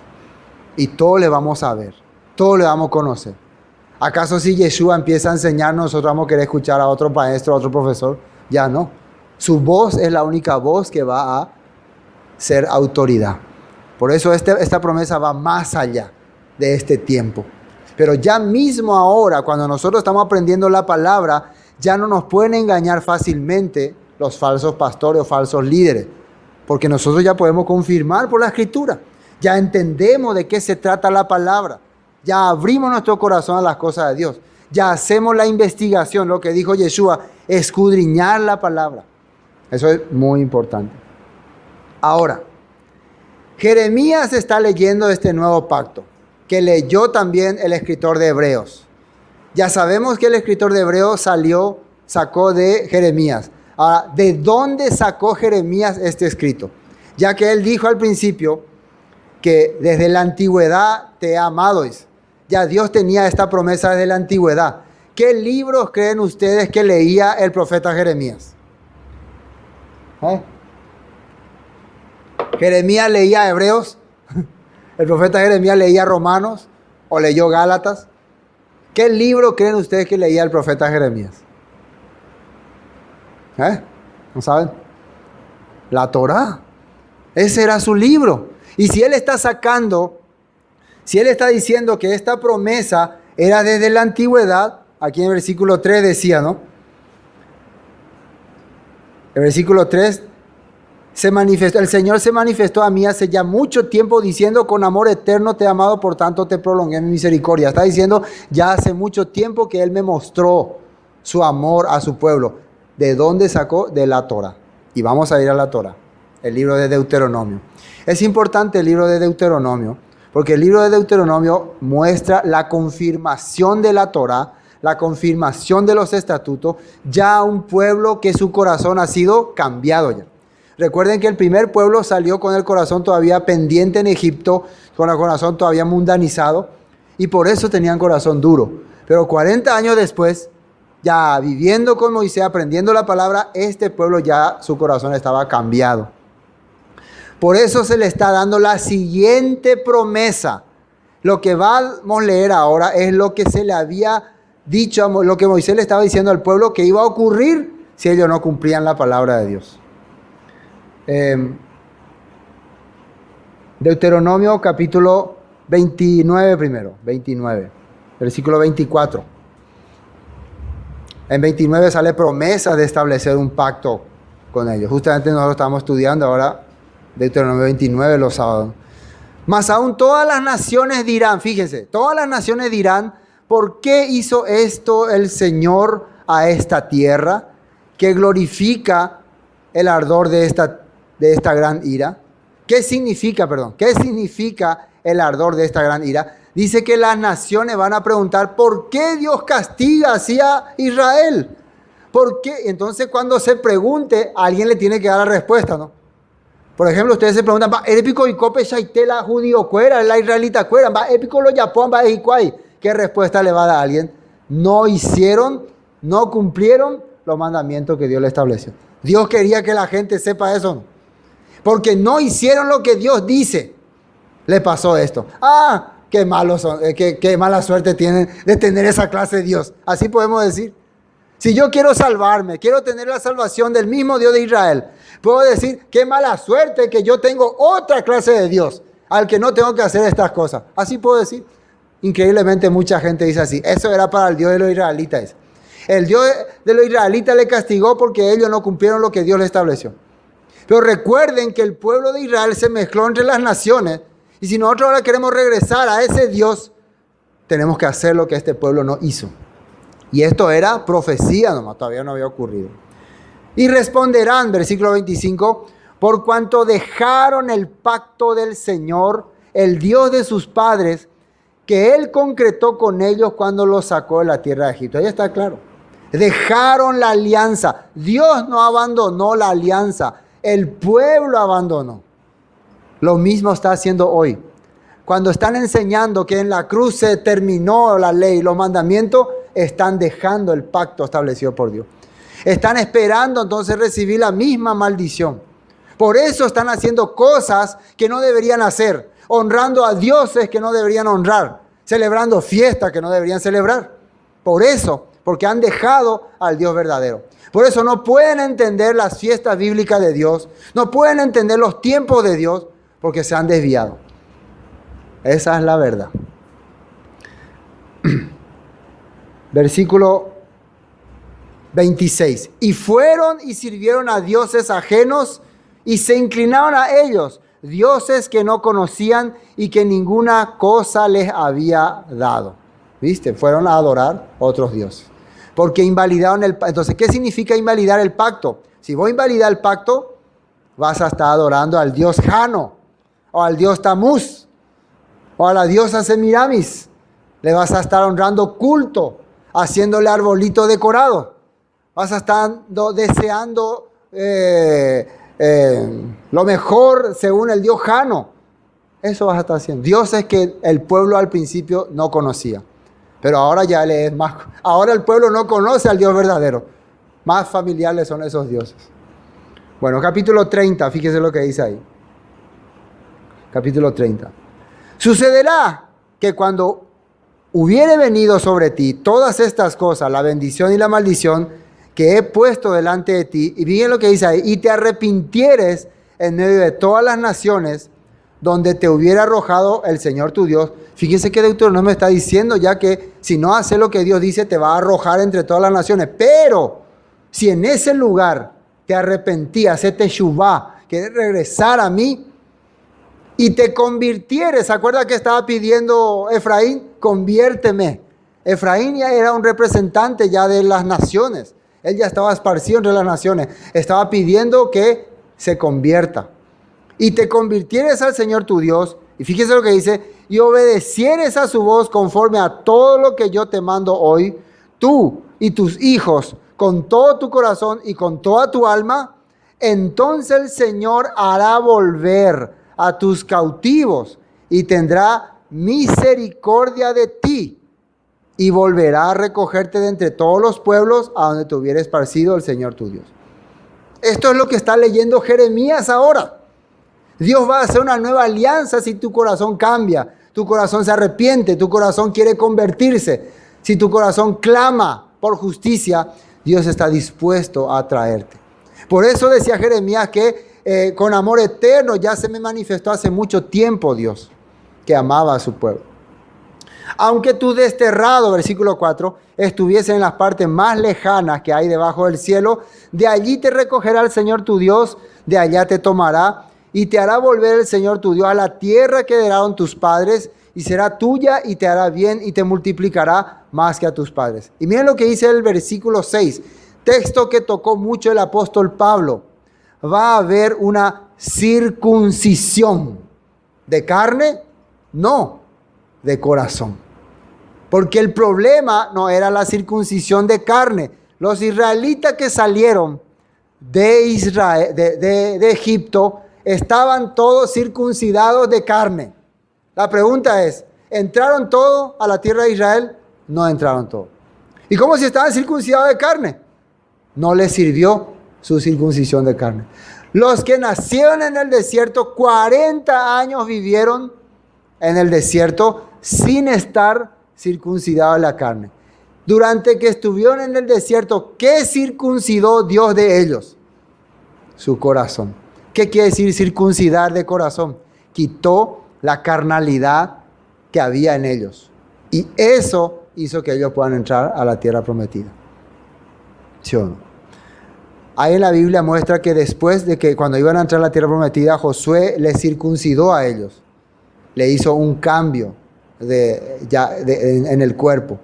Y todo le vamos a ver, todo le vamos a conocer. ¿Acaso si Yeshua empieza a enseñar, nosotros vamos a querer escuchar a otro maestro, a otro profesor? Ya no. Su voz es la única voz que va a ser autoridad. Por eso esta promesa va más allá de este tiempo. Pero ya mismo ahora, cuando nosotros estamos aprendiendo la palabra, ya no nos pueden engañar fácilmente los falsos pastores o falsos líderes, porque nosotros ya podemos confirmar por la Escritura. Ya entendemos de qué se trata la palabra. Ya abrimos nuestro corazón a las cosas de Dios. Ya hacemos la investigación, lo que dijo Yeshua, escudriñar la palabra. Eso es muy importante. Ahora, Jeremías está leyendo este nuevo pacto, que leyó también el escritor de Hebreos. Ya sabemos que el escritor de Hebreos sacó de Jeremías. Ahora, ¿de dónde sacó Jeremías este escrito? Ya que él dijo al principio que desde la antigüedad te he amado. Ya Dios tenía esta promesa desde la antigüedad. ¿Qué libros creen ustedes que leía el profeta Jeremías? ¿Jeremías leía Hebreos? ¿El profeta Jeremías leía Romanos? ¿O leyó Gálatas? ¿Qué libro creen ustedes que leía el profeta Jeremías? ¿No saben? La Torá. Ese era su libro. Y si él está diciendo que esta promesa era desde la antigüedad, aquí en el versículo 3 decía, ¿no? El versículo 3, el Señor se manifestó a mí hace ya mucho tiempo diciendo, con amor eterno te he amado, por tanto te prolongué mi misericordia. Está diciendo, ya hace mucho tiempo que Él me mostró su amor a su pueblo. ¿De dónde sacó? De la Torá. Y vamos a ir a la Torá, el libro de Deuteronomio. Es importante el libro de Deuteronomio, porque el libro de Deuteronomio muestra la confirmación de la Torá, la confirmación de los estatutos, ya a un pueblo que su corazón ha sido cambiado ya. Recuerden que el primer pueblo salió con el corazón todavía pendiente en Egipto, con el corazón todavía mundanizado, y por eso tenían corazón duro. Pero 40 años después, ya viviendo con Moisés, aprendiendo la palabra, este pueblo ya su corazón estaba cambiado. Por eso se le está dando la siguiente promesa. Lo que vamos a leer ahora es lo que se le había dicho, lo que Moisés le estaba diciendo al pueblo que iba a ocurrir si ellos no cumplían la palabra de Dios. Deuteronomio capítulo 29 primero, 29, versículo 24. En 29 sale promesa de establecer un pacto con ellos. Justamente nosotros estamos estudiando ahora Deuteronomio 29 los sábados. Mas aún todas las naciones dirán, fíjense, todas las naciones dirán, ¿por qué hizo esto el Señor a esta tierra que glorifica el ardor de esta gran ira? ¿Qué significa el ardor de esta gran ira? Dice que las naciones van a preguntar, ¿por qué Dios castiga así a Israel? ¿Por qué? Entonces cuando se pregunte, alguien le tiene que dar la respuesta, ¿no? Por ejemplo, ustedes se preguntan, ¿va épico y cope shaitela judío cuera, la israelita cuera, va épico lo yapón, va ejicuay? ¿Qué respuesta le va a dar a alguien? No hicieron, no cumplieron los mandamientos que Dios le estableció. Dios quería que la gente sepa eso, ¿no? Porque no hicieron lo que Dios dice. Le pasó esto. Qué malos son, qué mala suerte tienen de tener esa clase de Dios. Así podemos decir. Si yo quiero salvarme, quiero tener la salvación del mismo Dios de Israel, puedo decir, qué mala suerte que yo tengo otra clase de Dios al que no tengo que hacer estas cosas. Así puedo decir. Increíblemente mucha gente dice así. Eso era para el Dios de los israelitas. El Dios de los israelitas le castigó porque ellos no cumplieron lo que Dios le estableció. Pero recuerden que el pueblo de Israel se mezcló entre las naciones. Y si nosotros ahora queremos regresar a ese Dios, tenemos que hacer lo que este pueblo no hizo. Y esto era profecía nomás, todavía no había ocurrido. Y responderán, versículo 25, por cuanto dejaron el pacto del Señor, el Dios de sus padres, que Él concretó con ellos cuando los sacó de la tierra de Egipto. Ahí está claro. Dejaron la alianza. Dios no abandonó la alianza. El pueblo abandonó. Lo mismo está haciendo hoy. Cuando están enseñando que en la cruz se terminó la ley, los mandamientos, están dejando el pacto establecido por Dios. Están esperando entonces recibir la misma maldición. Por eso están haciendo cosas que no deberían hacer, honrando a dioses que no deberían honrar, celebrando fiestas que no deberían celebrar. Por eso, porque han dejado al Dios verdadero. Por eso no pueden entender las fiestas bíblicas de Dios, no pueden entender los tiempos de Dios, porque se han desviado. Esa es la verdad. Versículo 26. Y fueron y sirvieron a dioses ajenos y se inclinaron a ellos, dioses que no conocían y que ninguna cosa les había dado. ¿Viste? Fueron a adorar otros dioses. Porque invalidaron el pacto. Entonces, ¿qué significa invalidar el pacto? Si vos invalidas el pacto, vas a estar adorando al dios Jano, o al dios Tamuz, o a la diosa Semiramis. Le vas a estar honrando culto, haciéndole arbolito decorado. Vas a estar deseando lo mejor según el dios Jano. Eso vas a estar haciendo. Dioses que el pueblo al principio no conocía. Pero ahora ya le es más. Ahora el pueblo no conoce al Dios verdadero. Más familiares son esos dioses. Bueno, capítulo 30, fíjese lo que dice ahí. Capítulo 30. Sucederá que cuando hubiere venido sobre ti todas estas cosas, la bendición y la maldición que he puesto delante de ti, y miren lo que dice ahí, y te arrepintieres en medio de todas las naciones donde te hubiera arrojado el Señor tu Dios. Fíjese que Deuteronomio está diciendo ya que si no haces lo que Dios dice, te va a arrojar entre todas las naciones. Pero si en ese lugar te arrepentías, se teshuvá, querés regresar a mí, y te convirtieres, ¿se acuerda que estaba pidiendo Efraín? Conviérteme. Efraín ya era un representante ya de las naciones. Él ya estaba esparcido entre las naciones. Estaba pidiendo que se convierta. Y te convirtieres al Señor tu Dios. Y fíjese lo que dice. Y obedecieres a su voz conforme a todo lo que yo te mando hoy. Tú y tus hijos con todo tu corazón y con toda tu alma. Entonces el Señor hará volver a tus cautivos y tendrá misericordia de ti y volverá a recogerte de entre todos los pueblos a donde te hubiera esparcido el Señor tu Dios. Esto es lo que está leyendo Jeremías ahora. Dios va a hacer una nueva alianza si tu corazón cambia, tu corazón se arrepiente, tu corazón quiere convertirse. Si tu corazón clama por justicia, Dios está dispuesto a traerte. Por eso decía Jeremías que con amor eterno ya se me manifestó hace mucho tiempo Dios, que amaba a su pueblo. Aunque tú desterrado, versículo 4, estuviese en las partes más lejanas que hay debajo del cielo, de allí te recogerá el Señor tu Dios, de allá te tomará y te hará volver el Señor tu Dios a la tierra que heredaron tus padres, y será tuya y te hará bien y te multiplicará más que a tus padres. Y miren lo que dice el versículo 6, texto que tocó mucho el apóstol Pablo. Va a haber una circuncisión de carne, no de corazón. Porque el problema no era la circuncisión de carne. Los israelitas que salieron de Israel, de Egipto, estaban todos circuncidados de carne. La pregunta es, ¿entraron todos a la tierra de Israel? No entraron todos. ¿Y cómo si estaban circuncidados de carne? No les sirvió su circuncisión de carne. Los que nacieron en el desierto, 40 años vivieron en el desierto sin estar circuncidados de la carne. Durante que estuvieron en el desierto, ¿qué circuncidó Dios de ellos? Su corazón. ¿Qué quiere decir circuncidar de corazón? Quitó la carnalidad que había en ellos. Y eso hizo que ellos puedan entrar a la tierra prometida. ¿Sí o no? Ahí en la Biblia muestra que después de que cuando iban a entrar a la tierra prometida, Josué les circuncidó a ellos. Le hizo un cambio en el cuerpo.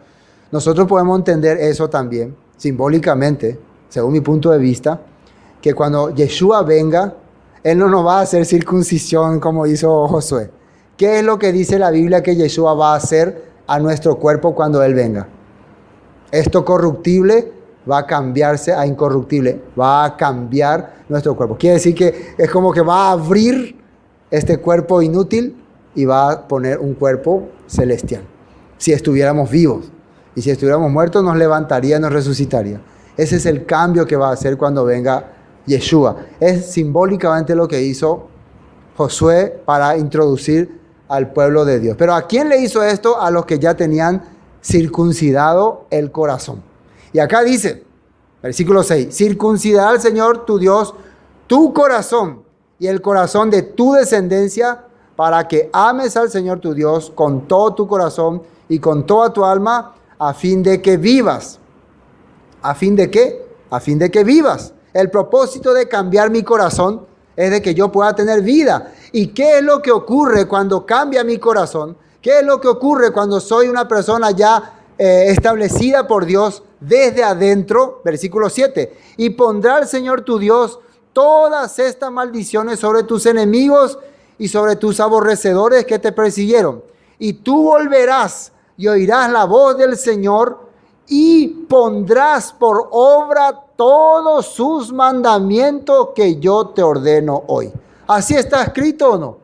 Nosotros podemos entender eso también, simbólicamente, según mi punto de vista, que cuando Yeshua venga, Él no nos va a hacer circuncisión como hizo Josué. ¿Qué es lo que dice la Biblia que Yeshua va a hacer a nuestro cuerpo cuando Él venga? Esto corruptible va a cambiarse a incorruptible, va a cambiar nuestro cuerpo. Quiere decir que es como que va a abrir este cuerpo inútil y va a poner un cuerpo celestial. Si estuviéramos vivos y si estuviéramos muertos, nos levantaría, nos resucitaría. Ese es el cambio que va a hacer cuando venga Yeshua. Es simbólicamente lo que hizo Josué para introducir al pueblo de Dios. Pero ¿a quién le hizo esto? A los que ya tenían circuncidado el corazón. Y acá dice, versículo 6, circuncidará al Señor tu Dios tu corazón y el corazón de tu descendencia para que ames al Señor tu Dios con todo tu corazón y con toda tu alma, a fin de que vivas. ¿A fin de qué? A fin de que vivas. El propósito de cambiar mi corazón es de que yo pueda tener vida. ¿Y qué es lo que ocurre cuando cambia mi corazón? ¿Qué es lo que ocurre cuando soy una persona ya establecida por Dios desde adentro? Versículo 7. Y pondrá el Señor tu Dios todas estas maldiciones sobre tus enemigos y sobre tus aborrecedores que te persiguieron. Y tú volverás y oirás la voz del Señor y pondrás por obra todos sus mandamientos que yo te ordeno hoy. ¿Así está escrito o no?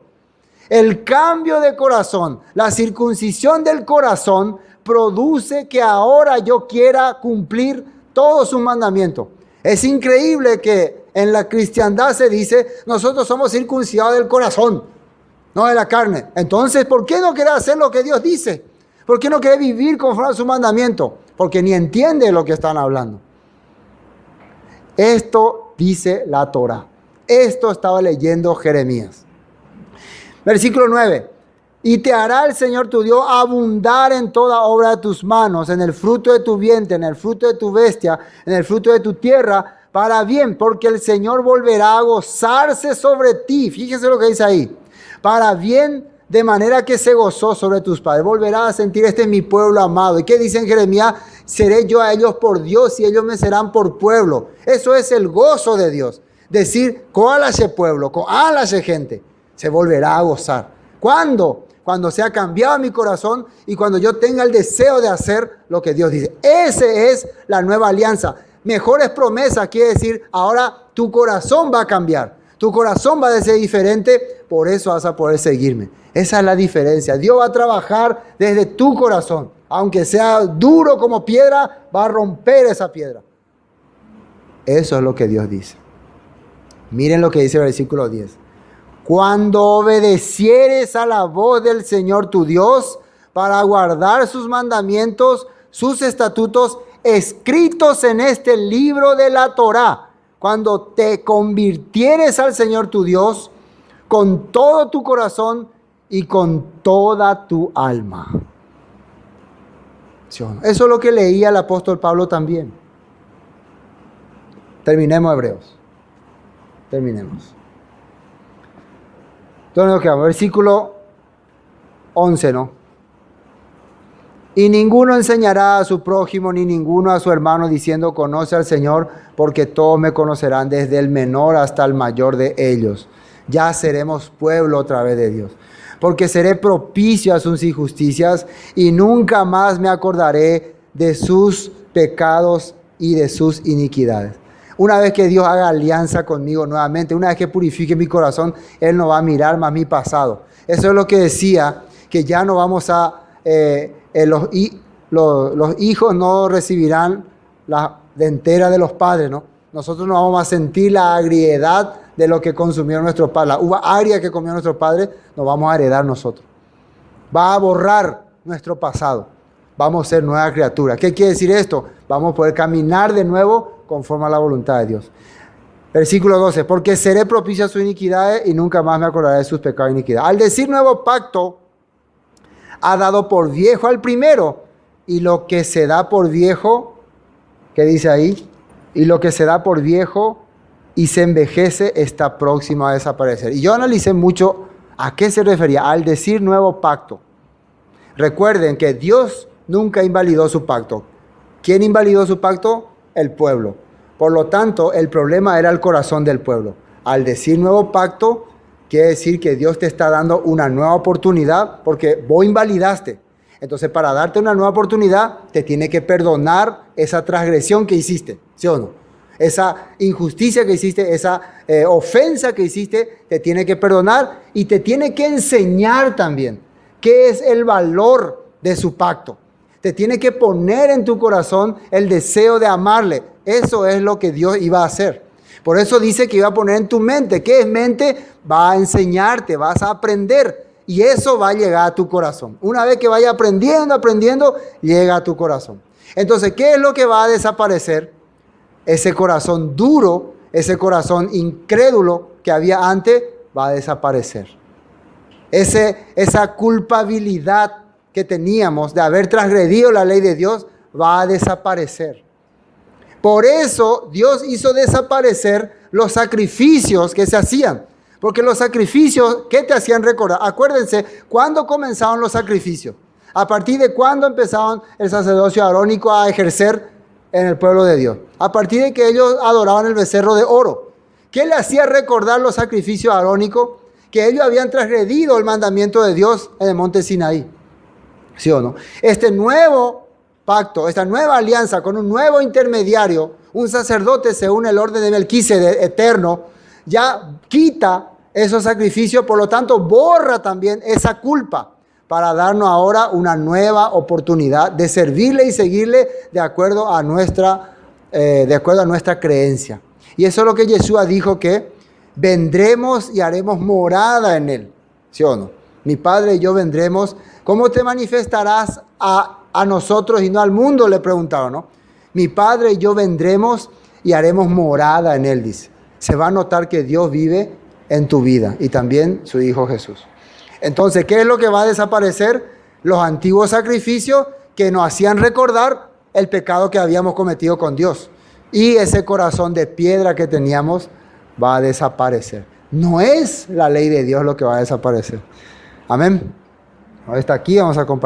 El cambio de corazón, la circuncisión del corazón produce que ahora yo quiera cumplir todos sus mandamientos. Es increíble que en la cristiandad se dice, nosotros somos circuncidados del corazón, no de la carne. Entonces, ¿por qué no quiere hacer lo que Dios dice? ¿Por qué no quiere vivir conforme a su mandamiento? Porque ni entiende lo que están hablando. Esto dice la Torá. Esto estaba leyendo Jeremías. Versículo 9. Y te hará el Señor tu Dios abundar en toda obra de tus manos, en el fruto de tu vientre, en el fruto de tu bestia, en el fruto de tu tierra, para bien, porque el Señor volverá a gozarse sobre ti. Fíjense lo que dice ahí. Para bien, de manera que se gozó sobre tus padres. Volverá a sentir, este es mi pueblo amado. ¿Y qué dice en Jeremías? Seré yo a ellos por Dios y ellos me serán por pueblo. Eso es el gozo de Dios. Decir, coalache pueblo, coalache gente. Se volverá a gozar. ¿Cuándo? Cuando sea cambiado mi corazón y cuando yo tenga el deseo de hacer lo que Dios dice. Esa es la nueva alianza. Mejores promesas quiere decir, ahora tu corazón va a cambiar. Tu corazón va a ser diferente, por eso vas a poder seguirme. Esa es la diferencia. Dios va a trabajar desde tu corazón. Aunque sea duro como piedra, va a romper esa piedra. Eso es lo que Dios dice. Miren lo que dice el versículo 10. Cuando obedecieres a la voz del Señor tu Dios para guardar sus mandamientos, sus estatutos escritos en este libro de la Torá, cuando te convirtieres al Señor tu Dios con todo tu corazón y con toda tu alma. Eso es lo que leía el apóstol Pablo también. Terminemos Hebreos. Terminemos. Entonces, versículo 11, ¿no? Y ninguno enseñará a su prójimo ni ninguno a su hermano diciendo conoce al Señor, porque todos me conocerán desde el menor hasta el mayor de ellos. Ya seremos pueblo otra vez de Dios. Porque seré propicio a sus injusticias y nunca más me acordaré de sus pecados y de sus iniquidades. Una vez que Dios haga alianza conmigo nuevamente, una vez que purifique mi corazón, Él no va a mirar más mi pasado. Eso es lo que decía, que ya no vamos a... los hijos no recibirán la dentera de los padres, ¿no? Nosotros no vamos a sentir la agriedad de lo que consumieron nuestros padres. La uva agria que comió nuestros padres, nos vamos a heredar nosotros. Va a borrar nuestro pasado. Vamos a ser nueva criatura. ¿Qué quiere decir esto? Vamos a poder caminar de nuevo conforme a la voluntad de Dios. Versículo 12. Porque seré propicio a sus iniquidades y nunca más me acordaré de sus pecados e iniquidades. Al decir nuevo pacto, ha dado por viejo al primero. Y lo que se da por viejo, ¿qué dice ahí? y lo que se da por viejo y se envejece está próximo a desaparecer. Y yo analicé mucho a qué se refería al decir nuevo pacto. Recuerden que Dios nunca invalidó su pacto. ¿Quién invalidó su pacto? El pueblo. Por lo tanto, el problema era el corazón del pueblo. Al decir nuevo pacto, quiere decir que Dios te está dando una nueva oportunidad porque vos invalidaste. Entonces, para darte una nueva oportunidad, te tiene que perdonar esa transgresión que hiciste, ¿sí o no? Esa injusticia que hiciste, esa ofensa que hiciste, te tiene que perdonar y te tiene que enseñar también qué es el valor de su pacto. Te tiene que poner en tu corazón el deseo de amarle. Eso es lo que Dios iba a hacer. Por eso dice que iba a poner en tu mente. ¿Qué es mente? Va a enseñarte, vas a aprender. Y eso va a llegar a tu corazón. Una vez que vaya aprendiendo, llega a tu corazón. Entonces, ¿qué es lo que va a desaparecer? Ese corazón duro, ese corazón incrédulo que había antes, va a desaparecer. Esa culpabilidad que teníamos de haber transgredido la ley de Dios va a desaparecer. Por eso Dios hizo desaparecer los sacrificios que se hacían. Porque los sacrificios, ¿qué te hacían recordar? Acuérdense, ¿cuándo comenzaron los sacrificios? ¿A partir de cuándo empezaron el sacerdocio arónico a ejercer en el pueblo de Dios? A partir de que ellos adoraban el becerro de oro. ¿Qué le hacía recordar los sacrificios arónicos? Que ellos habían transgredido el mandamiento de Dios en el monte Sinaí. ¿Sí o no? Este nuevo pacto, esta nueva alianza con un nuevo intermediario, un sacerdote según el orden de Melquisedec eterno, ya quita esos sacrificios, por lo tanto borra también esa culpa para darnos ahora una nueva oportunidad de servirle y seguirle de acuerdo a nuestra creencia. Y eso es lo que Yeshua dijo, que vendremos y haremos morada en él. ¿Sí o no? Mi Padre y yo vendremos. ¿Cómo te manifestarás a nosotros y no al mundo? Le preguntaron, ¿no? Mi Padre y yo vendremos y haremos morada en él, dice. Se va a notar que Dios vive en tu vida y también su Hijo Jesús. Entonces, ¿qué es lo que va a desaparecer? Los antiguos sacrificios que nos hacían recordar el pecado que habíamos cometido con Dios. Y ese corazón de piedra que teníamos va a desaparecer. No es la ley de Dios lo que va a desaparecer. Amén. Ahora está aquí, vamos a compartir.